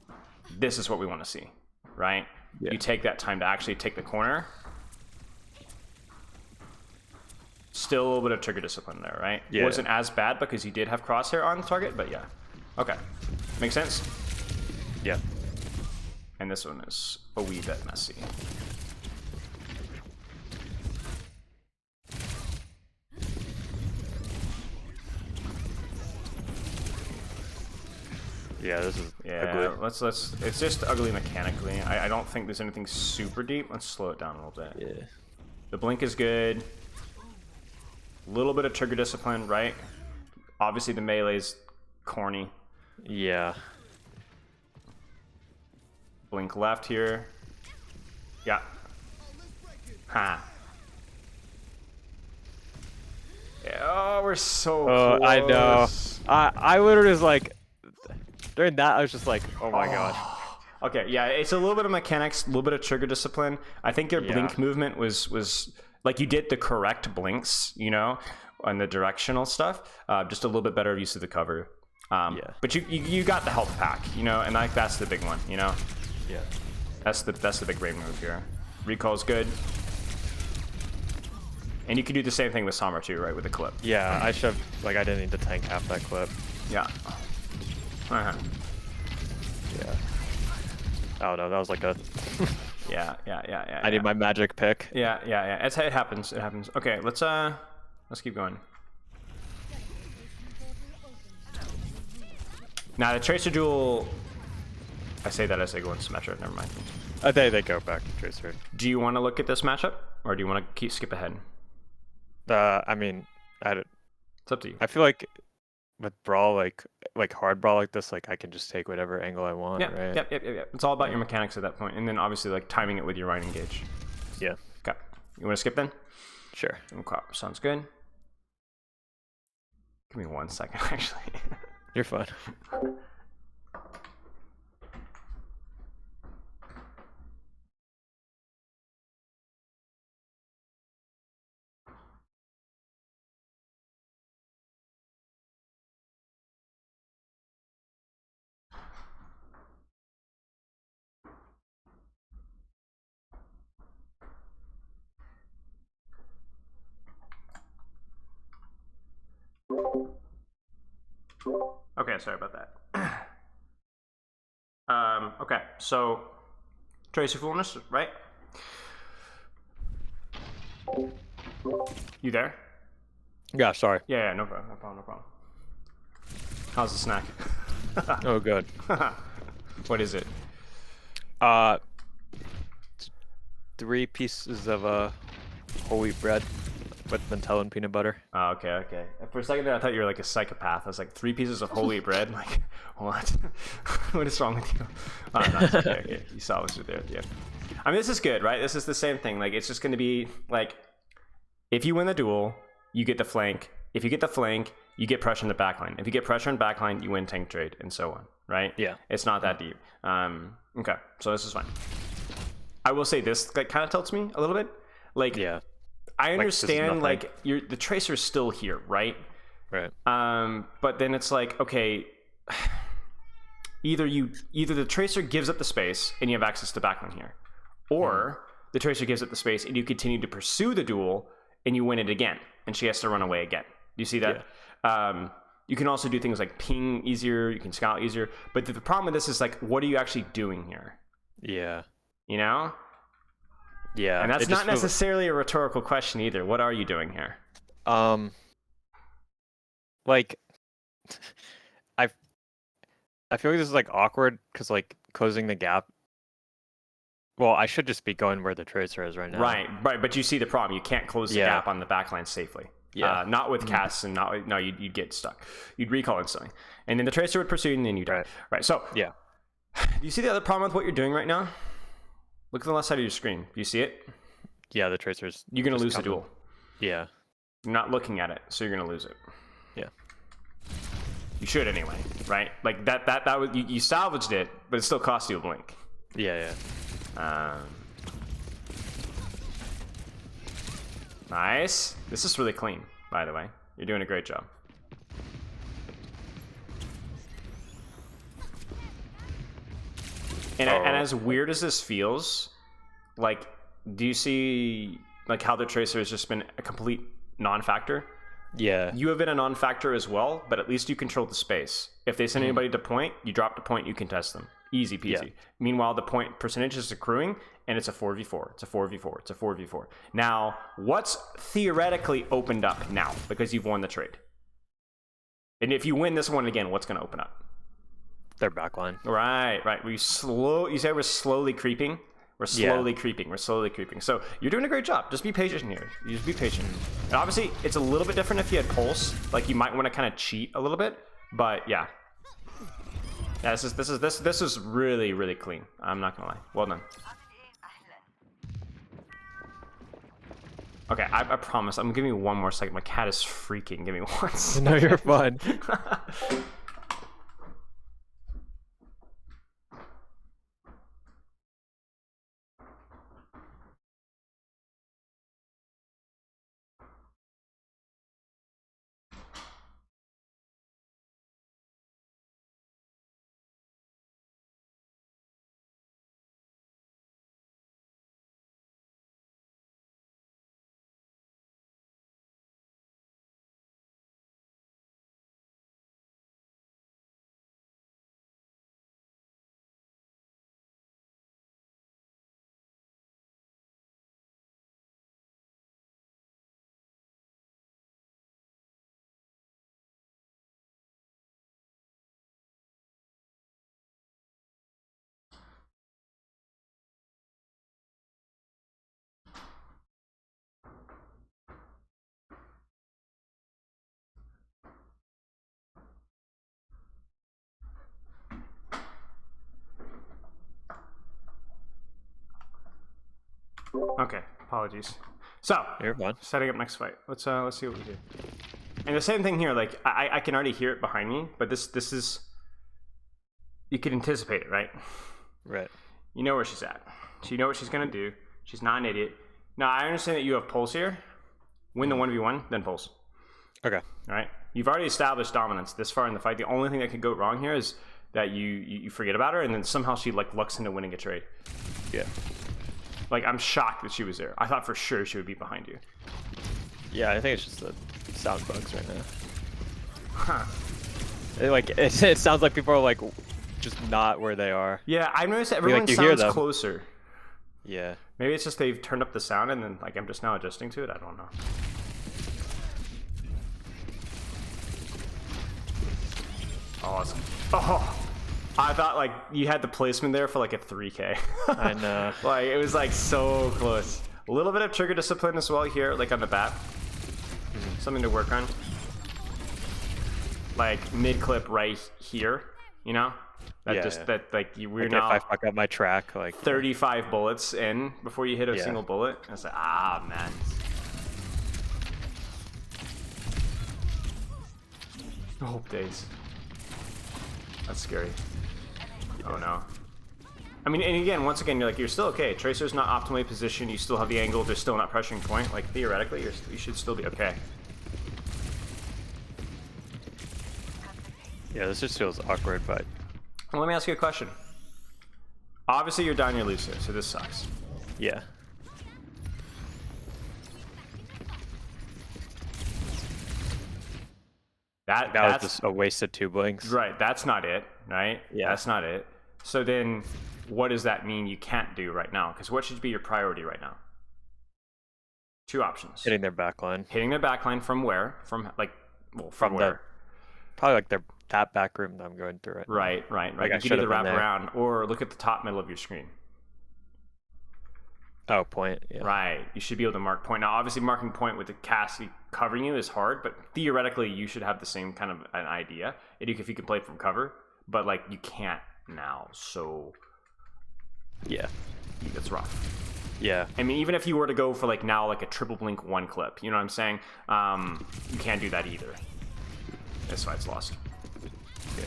this is what we want to see, right? You take that time to actually take the corner. Still a little bit of trigger discipline there, right? Wasn't as bad because you did have crosshair on target, but okay, makes sense. Yeah. And this one is a wee bit messy. Yeah, this is Yeah, ugly. let's. It's just ugly mechanically. I don't think there's anything super deep. Let's slow it down a little bit. Yeah. The blink is good. A little bit of trigger discipline, right? Obviously the melee's corny. Yeah. Blink left here. Yeah. Ha. Yeah, oh, we're so close. I know. I literally was like, during that I was just like, oh my gosh. Okay, yeah, it's a little bit of mechanics, a little bit of trigger discipline. I think your blink movement was like you did the correct blinks, you know, on the directional stuff. Just a little bit better use of the cover. But you got the health pack, you know, and like that's the big one, you know. Yeah. That's the big brain move here. Recall's good. And you can do the same thing with Sombra too, right, with the clip. Yeah, I should have, like, I didn't need to tank half that clip. Yeah. Yeah. Oh no, that was like a. Yeah. I need my magic pick. Yeah. It happens. It happens. Okay, let's keep going. Now the Tracer Duel. I say that as I go into Symmetra. Never mind. They go back to Tracer. Do you want to look at this matchup, or do you want to skip ahead? I mean, It's up to you. I feel like with brawl, like hard brawl like this, like I can just take whatever angle I want, right? Yep. It's all about your mechanics at that point, and then obviously like timing it with your right engage. Yeah. Okay. You want to skip then? Sure. Okay. Sounds good. Give me 1 second, actually. You're fine. Okay, sorry about that. Okay, so Tracer Fullness, right? You there? Yeah, sorry. Yeah, no problem. How's the snack? Oh, good. What is it? 3 pieces of whole wheat bread with Nutella and peanut butter. Oh, okay. For a second there, I thought you were like a psychopath. I was like, 3 pieces of whole wheat bread? Like, what? What is wrong with you? Oh, no, okay. You saw what you there at the end. I mean, this is good, right? This is the same thing. Like, it's just going to be like, if you win the duel, you get the flank. If you get the flank, you get pressure in the backline. If you get pressure in backline, you win tank trade, and so on, right? Yeah. It's not that deep. Okay, so this is fine. I will say this, like, kind of tilts me a little bit. Like, Yeah. I understand, like the Tracer's still here, right? Right. But then it's like, okay, either the Tracer gives up the space and you have access to backline here, or the Tracer gives up the space and you continue to pursue the duel and you win it again, and she has to run away again. Do you see that? Yeah. You can also do things like ping easier, you can scout easier, but the problem with this is like, what are you actually doing here? Yeah. You know? Yeah. And that's not necessarily a rhetorical question either. What are you doing here? Like, I feel like this is like awkward because like closing the gap. Well, I should just be going where the Tracer is right now. Right. But you see the problem. You can't close the gap on the backline safely. Yeah. Not with casts, and no, you'd get stuck. You'd recall instantly, and then the Tracer would pursue, and then you die. Right. So yeah. Do you see the other problem with what you're doing right now? Look at the left side of your screen. Do you see it? Yeah, the Tracer's. You're gonna lose the duel. Yeah. You're not looking at it, so you're gonna lose it. Yeah. You should anyway, right? Like that was you salvaged it, but it still cost you a blink. Yeah. Nice. This is really clean, by the way. You're doing a great job. And as weird as this feels, like, do you see like how the Tracer has just been a complete non-factor? Yeah. You have been a non-factor as well, but at least you control the space. If they send anybody to point, you drop the point, you contest them. Easy peasy. Yeah. Meanwhile, the point percentage is accruing, and it's a 4v4. It's a 4v4. It's a 4v4. Now, what's theoretically opened up now because you've won the trade? And if you win this one again, what's going to open up? their backline. Right. You said we're slowly creeping. We're slowly creeping. We're slowly creeping. So you're doing a great job. Just be patient here. You just be patient. And obviously, it's a little bit different if you had pulse. Like you might want to kind of cheat a little bit. But yeah. Yeah, this is really, really clean. I'm not gonna lie. Well done. Okay, I promise. I'm giving you one more second. My cat is freaking. Give me one second. No, you're fine. Okay, apologies. So, You're fine. setting up next fight. Let's see what we do. And the same thing here. Like I can already hear it behind me, but this is you can anticipate it, right? Right. You know where she's at. So you know what she's gonna do. She's not an idiot. Now I understand that you have pulse here. Win the 1v1, then pulse. Okay. All right. You've already established dominance this far in the fight. The only thing that could go wrong here is that you forget about her, and then somehow she like lucks into winning a trade. Yeah. Like I'm shocked that she was there. I thought for sure she would be behind you. Yeah, I think it's just the sound bugs right now. Huh. It sounds like people are like just not where they are. Yeah, I noticed that everyone you hear sounds them. closer. Yeah. Maybe it's just they've turned up the sound and then like I'm just now adjusting to it. I don't know. Awesome. Oh, I thought like you had the placement there for like a 3K. I know. Like it was like so close. A little bit of trigger discipline as well here, like on the bat. Something to work on. Like mid clip right here, you know? That that like we're like now if I fuck up my track, like 35 bullets in before you hit a Yeah. single bullet. I was like, ah man. Oh days. That's scary. Oh no. I mean, and again, once again, you're still okay. Tracer's not optimally positioned. You still have the angle. They're still not pressuring point. Like theoretically, you should still be okay. Yeah, this just feels awkward, but Well, let me ask you a question. Obviously, you're down your loose here, so this sucks. yeah. That was That's just a wasted 2 blinks. right. That's not it, right? Yeah. That's not it. So then, what does that mean you can't do right now? Because what should be your priority right now? 2 options. Hitting their backline. Hitting the backline from where? From like, well, from From where? Probably like that back room that I'm going through right now. Right. Like I You could should've either wrap been there. around or look at the top middle of your screen. Oh, point. Yeah. Right. You should be able to mark point. Now, obviously, marking point with the Cassie covering you is hard, but theoretically, you should have the same kind of an idea if you can play from cover. But like, you can't now, so Yeah. that's rough. Yeah. I mean, even if you were to go for like now like a triple blink 1 clip, you know what I'm saying? You can't do that either. This fight's lost. Yeah.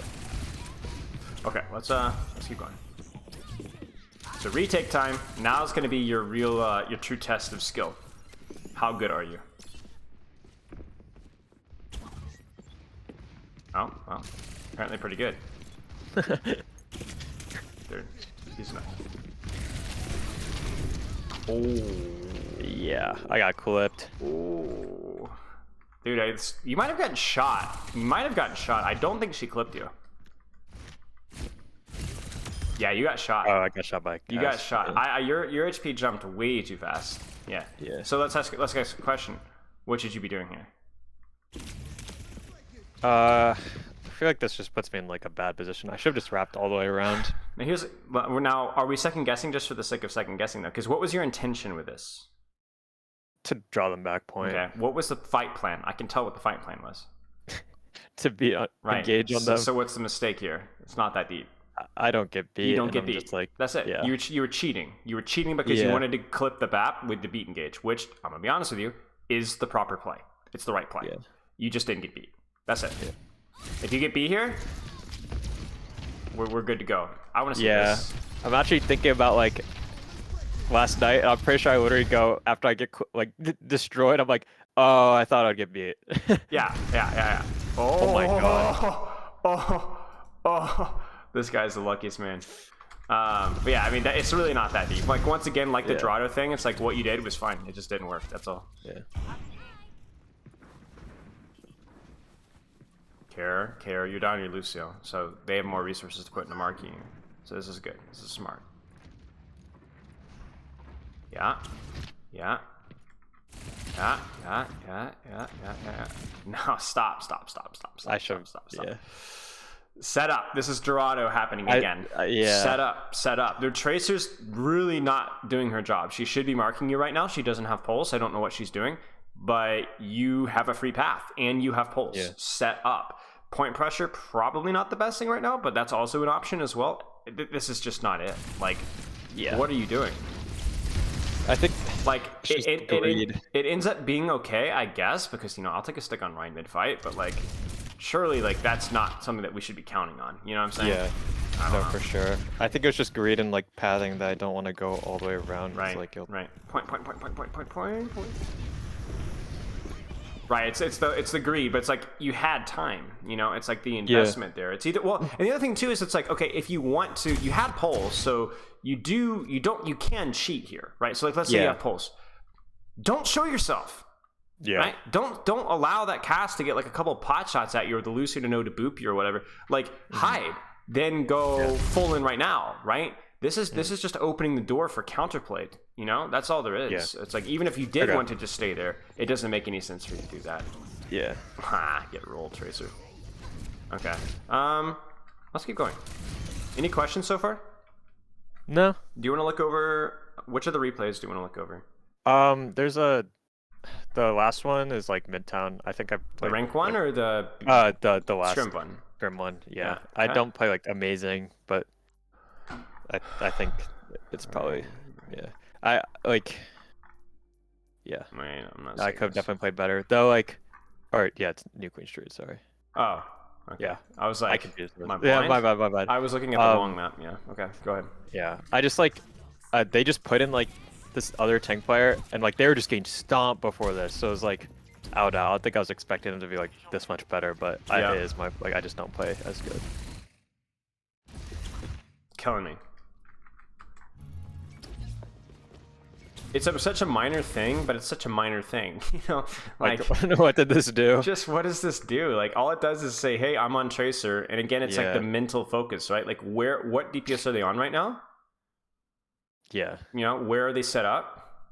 Okay, let's keep going. So retake time. Now is going to be your real, your true test of skill. How good are you? Oh, well, apparently pretty good. Dude, he's not. Oh. Yeah. I got clipped. Oh. Dude, you might have gotten shot. You might have gotten shot. I don't think she clipped you. Yeah, you got shot. Oh, I got shot by. You got shot. Your HP jumped way too fast. Yeah. Yeah. So let's ask a question. What should you be doing here? feel like this just puts me in like a bad position. I should have just wrapped all the way around. Now, are we second guessing just for the sake of second guessing though? Because what was your intention with this? To draw them back point. Okay. What was the fight plan? I can tell what the fight plan was. To be engaged on them. So what's the mistake here? It's not that deep. I don't get beat. You don't get beat. Just like, that's it. Yeah. You were cheating. You were cheating because you wanted to clip the BAP with the beat engage, which I'm gonna be honest with you is the proper play. It's the right play. Yeah. You just didn't get beat. That's it. Yeah. If you get beat here, we're good to go. I want to see this. I'm actually thinking about like last night. I'm pretty sure I literally go after I get like destroyed. I'm like, oh, I thought I'd get beat. Yeah. Oh my god. Oh. This guy's the luckiest man. But yeah, I mean, it's really not that deep. Like, once again, like the Dorado thing, it's like what you did was fine. It just didn't work. That's all. Yeah. Care, you're down your Lucio. So they have more resources to put into marking. So this is good. This is smart. Yeah. No, stop. I should Stop. Yeah. Set up. This is Dorado happening again. Yeah. Set up. The Tracer's really not doing her job. She should be marking you right now. She doesn't have pulse. I don't know what she's doing. But you have a free path and you have pulse. Yeah. Set up. Point pressure, probably not the best thing right now, but that's also an option as well. This is just not it. Like, what are you doing? I think like it ends up being okay, I guess, because I'll take a stick on Ryan mid fight, but like surely like that's not something that we should be counting on. You know what I'm saying? Yeah. No, for sure. I think it was just greed and like pathing that I don't want to go all the way around. Right. Like, right. Point. Right, it's the greed, but it's like you had time, it's like the investment there. It's either and the other thing too is it's like, okay, if you want to, you had pulse, so you can cheat here, right? So like let's say you have pulse. Don't show yourself. Yeah. Right? Don't allow that cast to get like a couple pot shots at you or the Lucio to know to boop you or whatever. Like hide, then go full in right now, right? This is just opening the door for counterplay. That's all there is. Yeah. It's like even if you did want to just stay there, it doesn't make any sense for you to do that. Yeah. Get rolled, Tracer. Okay. Let's keep going. Any questions so far? No. Do you want to look over which of the replays do you want to look over? There's the last one is like Midtown. I think I played the rank one or the last Scrim one. Scrim one. Yeah. Okay. I don't play like amazing, but I think it's probably I like Wait, I'm not I could have definitely played better though. Like, it's New Queen Street. Sorry. Oh. Okay. Yeah. I was like, I confused. My bad. I was looking at the wrong map. Yeah. Okay. Go ahead. Yeah. I just like they just put in like this other tank player and like they were just getting stomped before this, so it was like I don't think I was expecting them to be like this much better, but it is my I just don't play as good. Killing me. It's such a minor thing, but it's such a minor thing, like what did this do? Just what does this do? Like all it does is say, hey, I'm on Tracer, and again it's like the mental focus, right? Like what DPS are they on right now? Yeah. Where are they set up?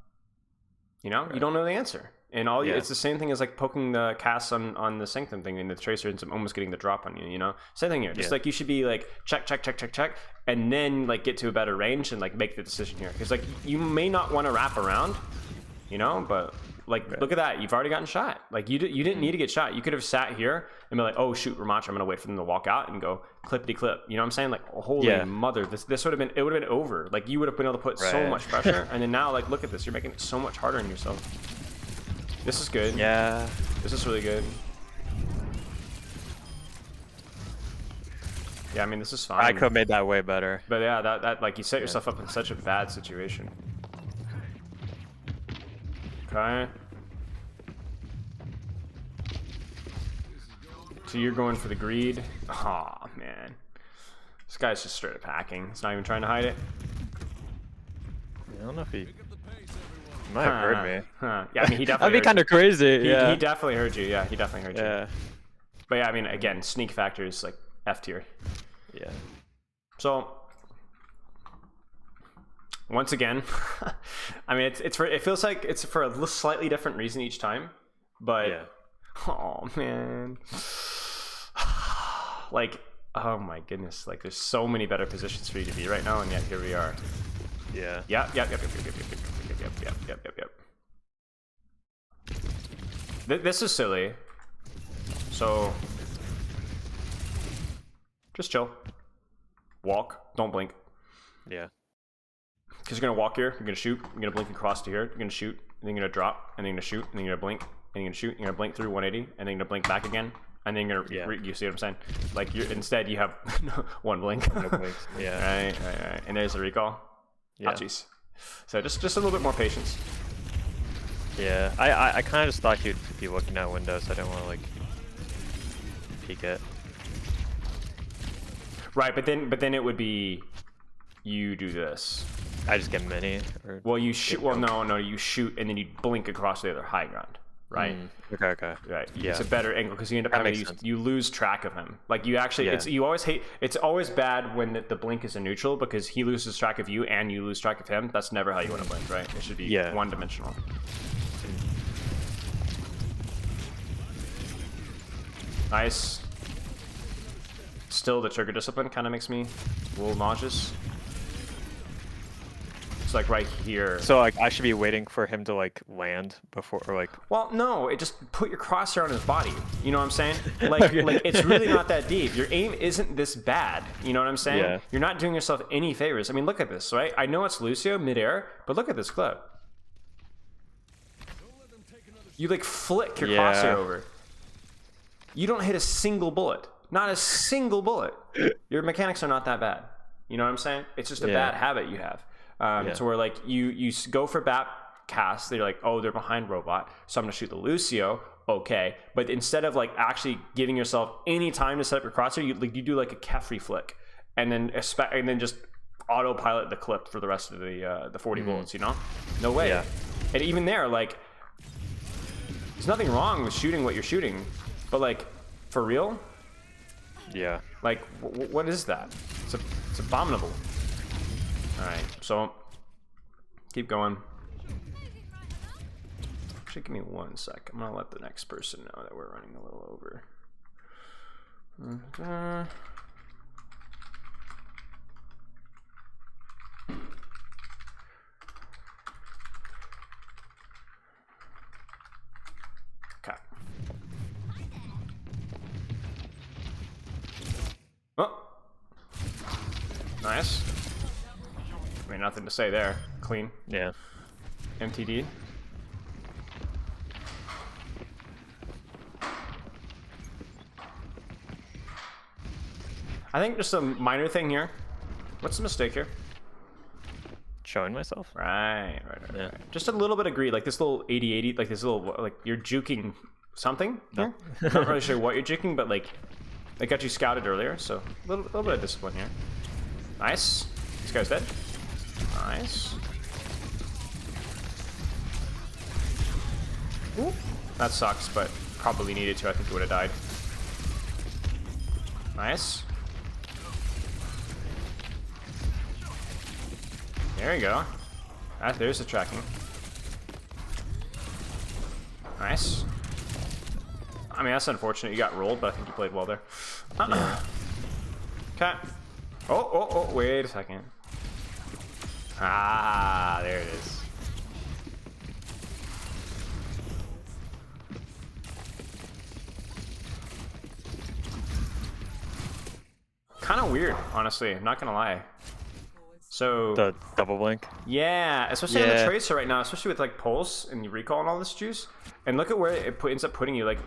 You don't know the answer. And it's the same thing as like poking the cast on the Sanctum thing and the Tracer ends up almost getting the drop on you, Same thing here. Just like you should be like check, and then like get to a better range and like make the decision here. Because like you may not want to wrap around, but like look at that. You've already gotten shot. Like you didn't need to get shot. You could have sat here and be like, oh shoot, Ramacha, I'm gonna wait for them to walk out and go clippity clip. You know what I'm saying? Like holy mother, this would have been over. Like you would have been able to put so much pressure, and then now like look at this. You're making it so much harder on yourself. This is good. Yeah. This is really good. Yeah, I mean, this is fine. I could have made that way better. But yeah, that like you set yourself up in such a bad situation. Okay. So you're going for the greed. Oh man, this guy's just straight up hacking. He's not even trying to hide it. I don't know if he might have heard me. Yeah, I mean, he definitely. That'd be kind of crazy. He definitely heard you. Yeah, he definitely heard you. Yeah. But yeah, I mean, again, sneak factor is like F tier. Yeah. So once again, I mean, it feels like it's for a slightly different reason each time, but oh man, like, oh my goodness, like there's so many better positions for you to be right now, and yet here we are. Yeah. Yep. This is silly. So just chill. Walk. Don't blink. Yeah. Because you're gonna walk here, you're gonna shoot, you're gonna blink across to here, you're gonna shoot, and then you're gonna drop, and then you're gonna shoot, and then you're gonna blink, and you're gonna shoot, you're gonna blink through 180, and then you're gonna blink back again, and then you're gonna you see what I'm saying? Like instead you have one blink. No blinks. Yeah. Right. And there's the recall. Yeah. Ouchies. So just a little bit more patience. Yeah. I kind of just thought you'd be looking out windows. So I didn't want to like peek it. Right, but then it would be you do this. I just get mini. Or well, you shoot. Well, no, you shoot and then you blink across the other high ground. Right. Okay. Right. Yeah. It's a better angle because you end up having you lose track of him. Like you actually, you always hate. It's always bad when the blink is a neutral because he loses track of you and you lose track of him. That's never how you want to blink, right? It should be one dimensional. Nice. Still, the trigger discipline kind of makes me a little nauseous. It's like right here. So like I should be waiting for him to like land before or like. Well, no, it just put your crosshair on his body. You know what I'm saying? Like, like it's really not that deep. Your aim isn't this bad. You know what I'm saying? Yeah. You're not doing yourself any favors. I mean, look at this, right? I know it's Lucio midair, but look at this clip. You like flick your crosshair over. You don't hit a single bullet. Not a single bullet. Your mechanics are not that bad. You know what I'm saying? It's just a bad habit you have. So where like you go for bat cast, they're like, oh, they're behind robot, so I'm gonna shoot the Lucio. Okay, but instead of like actually giving yourself any time to set up your crosshair, you do like a Kefri flick, and then just autopilot the clip for the rest of the 40 bullets. You know, no way. Yeah. And even there, like, there's nothing wrong with shooting what you're shooting, but like for real. Yeah. Like, what is that? It's abominable. All right, so keep going. Actually, give me 1 sec. I'm gonna let the next person know that we're running a little over. Okay. Oh, nice. I mean, nothing to say there. Clean. Yeah. MTD. I think just a minor thing here. What's the mistake here? Showing myself. Right. Just a little bit of greed, like this little 80-80, like this little, like you're juking something here. Not really sure what you're juking, but like it got you scouted earlier, so a little bit of discipline here. Nice. This guy's dead. Nice. Ooh. That sucks, but probably needed to. I think he would have died. Nice. There you go. There's the tracking. Nice. I mean, that's unfortunate. You got rolled, but I think you played well there. Okay. Oh, wait a second. Ah, there it is. Kind of weird, honestly. I'm not gonna lie. So the double blink. Yeah, especially on the tracer right now, especially with like pulse and recall and all this juice. And look at where it ends up putting you. Like,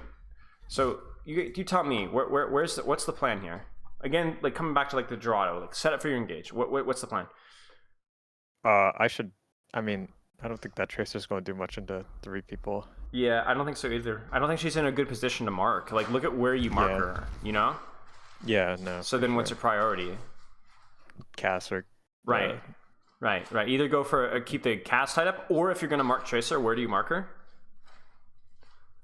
so you tell me what's the plan here? Again, like coming back to like the Dorado, like set up for your engage. What's the plan? I mean, I don't think that tracer's going to do much into 3 people. Yeah, I don't think so either. I don't think she's in a good position to mark. Like, look at where you mark her, you know? Yeah, no. So then what's your priority? Cast or... Right. Either go for keep the cast tied up, or if you're going to mark tracer, where do you mark her?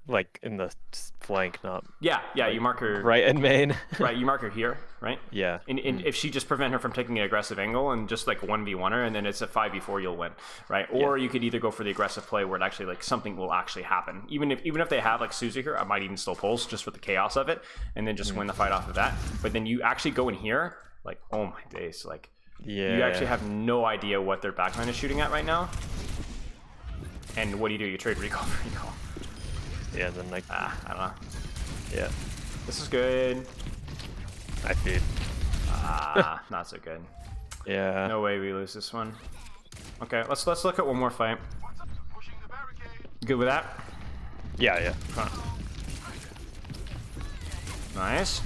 like in the flank, not Yeah, like, you mark her right in main. right, you mark her here, right? Yeah. And if she just prevent her from taking an aggressive angle and just like 1v1 her, and then it's a 5v4, you'll win, right? Or you could either go for the aggressive play where it actually like something will actually happen. Even if they have like Suzu here, I might even still pulse just for the chaos of it, and then just win the fight off of that. But then you actually go in here, like, oh my days, like you actually have no idea what their backline is shooting at right now. And what do? You trade recall for recall. Yeah, then like I don't know. Yeah. This is good. I feed. Not so good. Yeah. No way we lose this one. Okay, let's look at one more fight. Good with that? Yeah. Huh. Nice.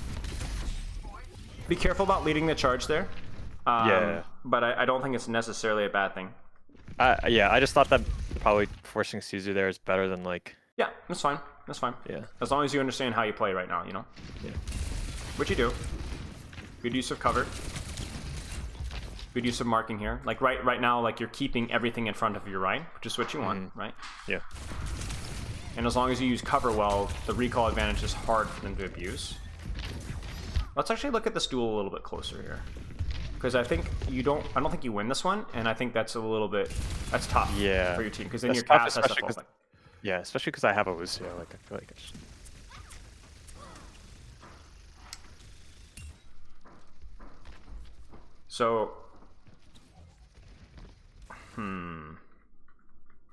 Be careful about leading the charge there. But I don't think it's necessarily a bad thing. I just thought that probably forcing Suzu there is better than like. Yeah, that's fine. That's fine. Yeah. As long as you understand how you play right now, you know? Yeah. Which you do. Good use of cover. Good use of marking here. Like right now, like you're keeping everything in front of your right, which is what you want, right? Yeah. And as long as you use cover well, the recall advantage is hard for them to abuse. Let's actually look at this duel a little bit closer here. Because I don't think you win this one, and I think that's a little bit, that's tough for your team. Because then your cast has to fall back. Yeah, especially because I have a Lucio. Like I feel like it's. So,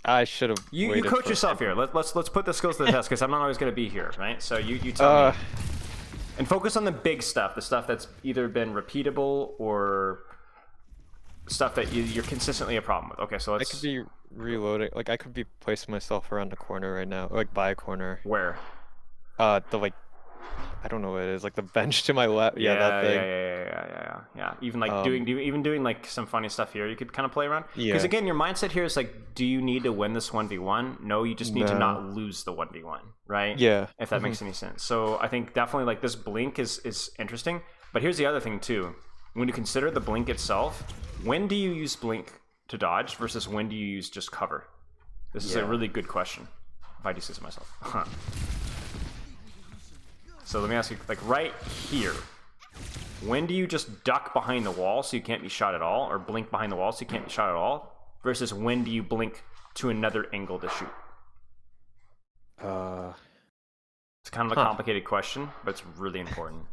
I should have. You coach yourself here. Let's put the skills to the test because I'm not always going to be here, right? So you tell me. And focus on the big stuff, the stuff that's either been repeatable or stuff that you're consistently a problem with. Okay, so let's. I could be reloading. Like I could be placing myself around the corner right now, like by a corner. Where? The like, I don't know what it is. Like the bench to my left. Yeah, that thing. Yeah. Even like doing like some funny stuff here. You could kind of play around. Yeah. Because again, your mindset here is like, do you need to win this 1v1? No, you just need to not lose the 1v1, right? Yeah. If that makes any sense. So I think definitely like this blink is interesting. But here's the other thing too. When you consider the blink itself, when do you use blink to dodge versus when do you use just cover? This is a really good question, if I do say so myself. So let me ask you, like right here, when do you just duck behind the wall so you can't be shot at all, or blink behind the wall so you can't be shot at all, versus when do you blink to another angle to shoot? It's kind of a complicated question, but it's really important.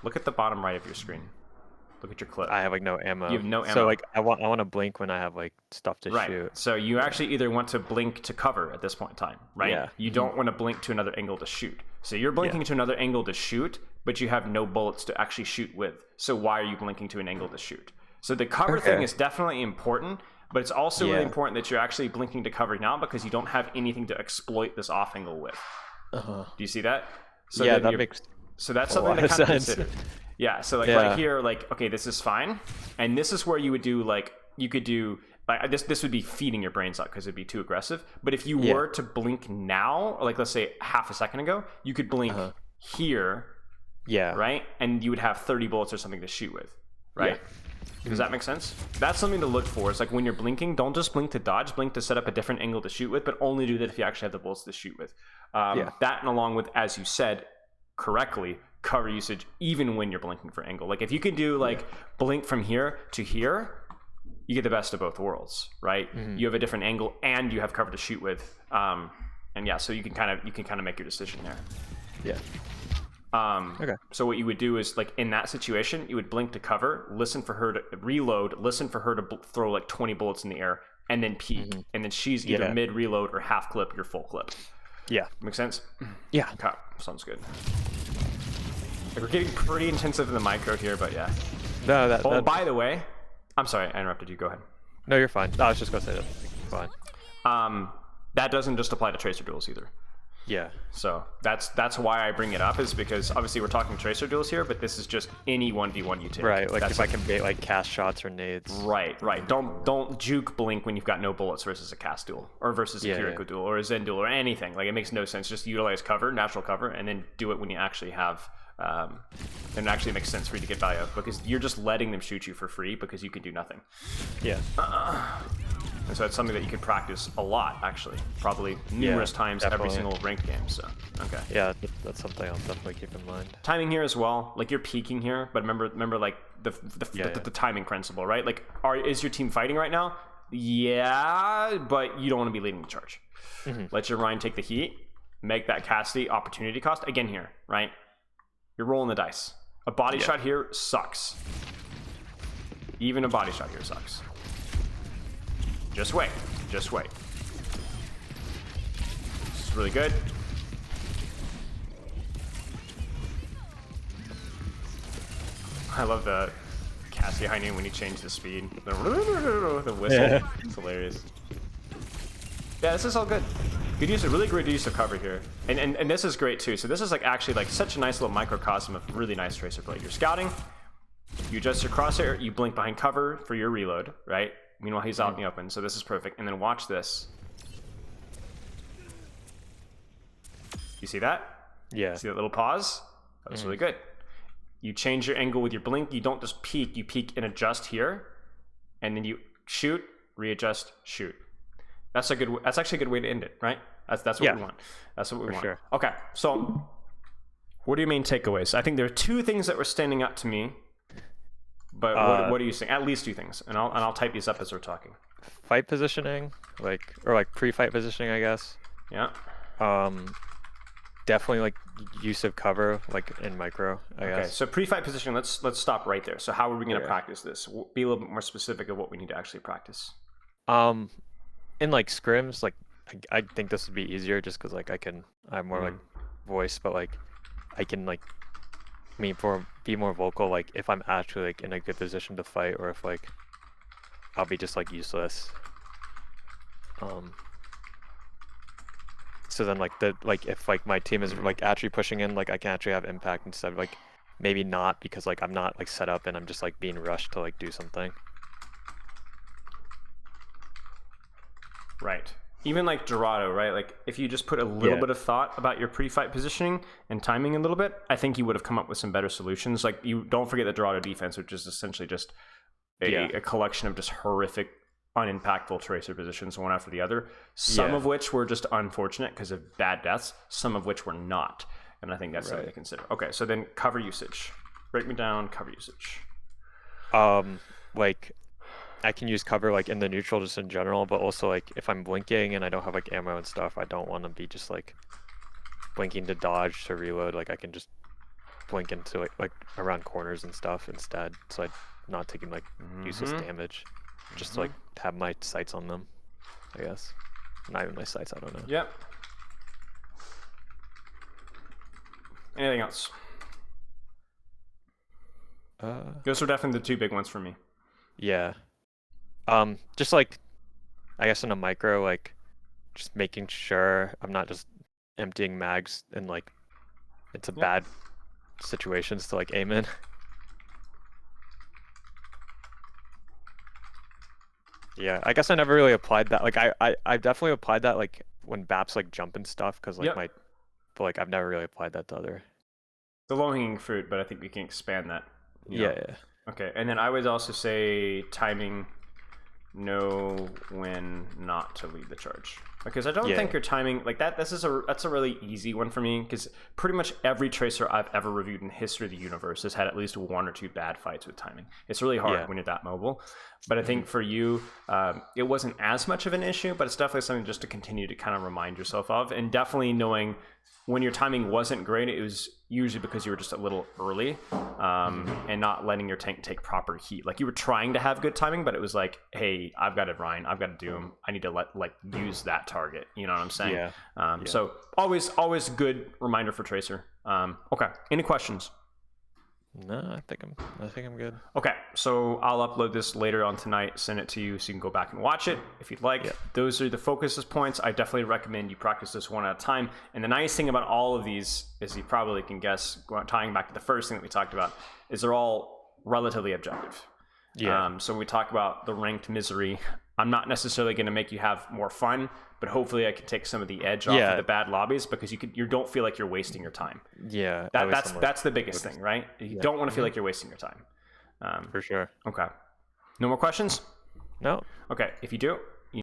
Look at the bottom right of your screen. Look at your clip. I have like no ammo. You have no ammo. So like I want to blink when I have like stuff to shoot. So you actually either want to blink to cover at this point in time, right? Yeah. You don't want to blink to another angle to shoot. So you're blinking to another angle to shoot, but you have no bullets to actually shoot with. So why are you blinking to an angle to shoot? So the cover thing is definitely important, but it's also really important that you're actually blinking to cover now because you don't have anything to exploit this off angle with. Do you see that? So yeah, that makes. So that's something to kind of consider. Yeah, so like right here, like, okay, this is fine. And this is where you would do like, you could do, like this would be feeding your brains out because it'd be too aggressive. But if you were to blink now, or like let's say half a second ago, you could blink here, right? And you would have 30 bullets or something to shoot with, right? Does that make sense? That's something to look for. It's like when you're blinking, don't just blink to dodge, blink to set up a different angle to shoot with, but only do that if you actually have the bullets to shoot with. That and along with, as you said correctly, cover usage even when you're blinking for angle. Like if you can do like blink from here to here, you get the best of both worlds, right? You have a different angle and you have cover to shoot with. And yeah, so you can kind of make your decision there. So what you would do is like in that situation, you would blink to cover, listen for her to reload, listen for her to throw like 20 bullets in the air, and then peek. And then she's either mid reload or half clip your full clip. Make sense? Yeah. Okay, sounds good. Like we're getting pretty intensive in the micro here, but yeah. No, by the way, I'm sorry, I interrupted you. Go ahead. No, you're fine. I was just gonna say that. Fine. That doesn't just apply to tracer duels either. Yeah. So that's why I bring it up, is because obviously we're talking tracer duels here, but this is just any 1v1 you take. Right. Like if I can bait like cast shots or nades. Right. Don't juke blink when you've got no bullets versus a cast duel or versus a Kiriko duel or a Zen duel or anything. Like it makes no sense. Just utilize cover, natural cover, and then do it when you actually have. And it actually makes sense for you to get value out because you're just letting them shoot you for free because you can do nothing. Yeah. And so it's something that you could practice a lot, actually. Probably numerous times every single ranked game, so, okay. Yeah, that's something I'll definitely keep in mind. Timing here as well, like you're peaking here, but remember like the timing principle, right? Like, is your team fighting right now? Yeah, but you don't want to be leading the charge. Let your Rhine take the heat, make that Cassidy opportunity cost, again here, right? You're rolling the dice. A body shot here sucks. Even a body shot here sucks. Just wait. Just wait. This is really good. I love the Cassie high noon when you change the speed. The whistle. It's hilarious. Yeah, this is all good. Good use of, really great use of cover here. And this is great too. So this is like actually like such a nice little microcosm of really nice tracer play. You're scouting, you adjust your crosshair, you blink behind cover for your reload, right? Meanwhile, he's out in the open, so this is perfect. And then watch this. You see that? Yeah. See that little pause? That was really good. You change your angle with your blink. You don't just peek. You peek and adjust here, and then you shoot, readjust, shoot. That's a good. That's actually a good way to end it, right? That's what we want. That's what we want. Sure. Okay, so what are your main takeaways? I think there are two things that were standing out to me. But what are you saying? At least two things, and I'll type these up as we're talking. Fight positioning, like pre-fight positioning, I guess. Yeah. Definitely like use of cover, like in micro, I guess. Okay, so pre-fight positioning. Let's stop right there. So how are we going to practice this? Be a little bit more specific of what we need to actually practice. In like scrims, like I think this would be easier just because like I have more like voice, but like I can like be more vocal like if I'm actually like in a good position to fight, or if like I'll be just like useless. So then like if like my team is like actually pushing in, like I can actually have impact instead of like maybe not, because like I'm not like set up and I'm just like being rushed to like do something. Right. Even like Dorado, right? Like if you just put a little bit of thought about your pre-fight positioning and timing a little bit, I think you would have come up with some better solutions. Like you don't forget the Dorado defense, which is essentially just a collection of just horrific, unimpactful tracer positions, one after the other. Some of which were just unfortunate because of bad deaths. Some of which were not. And I think that's something to consider. Okay, so then cover usage. Break me down cover usage. Like I can use cover like in the neutral just in general, but also like if I'm blinking and I don't have like ammo and stuff, I don't want to be just like blinking to dodge to reload. Like I can just blink into like around corners and stuff instead, so I'm not taking like useless damage. Just to, like have my sights on them, I guess. Not even my sights, I don't know. Yep. Anything else? Those are definitely the two big ones for me. Yeah. Just like, I guess in a micro, like, just making sure I'm not just emptying mags and like into bad situations to like aim in. Yeah, I guess I never really applied that. Like I definitely applied that like when Baps like jump and stuff, because like but like I've never really applied that to other. The low-hanging fruit, but I think we can expand that. Yeah. Okay, and then I would also say timing. Know when not to lead the charge, because I don't think your timing like that. That's a really easy one for me, because pretty much every tracer I've ever reviewed in the history of the universe has had at least one or two bad fights with timing. It's really hard when you're that mobile, but I think for you, it wasn't as much of an issue, but it's definitely something just to continue to kind of remind yourself of, and definitely knowing when your timing wasn't great, it was usually because you were just a little early and not letting your tank take proper heat. Like you were trying to have good timing, but it was like, hey, I've got a Rhine, I've got a Doom, I need to use that target. You know what I'm saying? So always good reminder for Tracer. Okay, any questions? No, I think I'm good. Okay, so I'll upload this later on tonight, send it to you so you can go back and watch it if you'd like. Those are the focuses points. I definitely recommend you practice this one at a time. And the nice thing about all of these, as you probably can guess, tying back to the first thing that we talked about, is they're all relatively objective. So when we talk about the ranked misery, I'm not necessarily going to make you have more fun, but hopefully I can take some of the edge off of the bad lobbies, because you don't feel like you're wasting your time. That's the biggest thing, right? You don't want to feel like you're wasting your time. For sure. Okay. No more questions? No. Okay. If you do,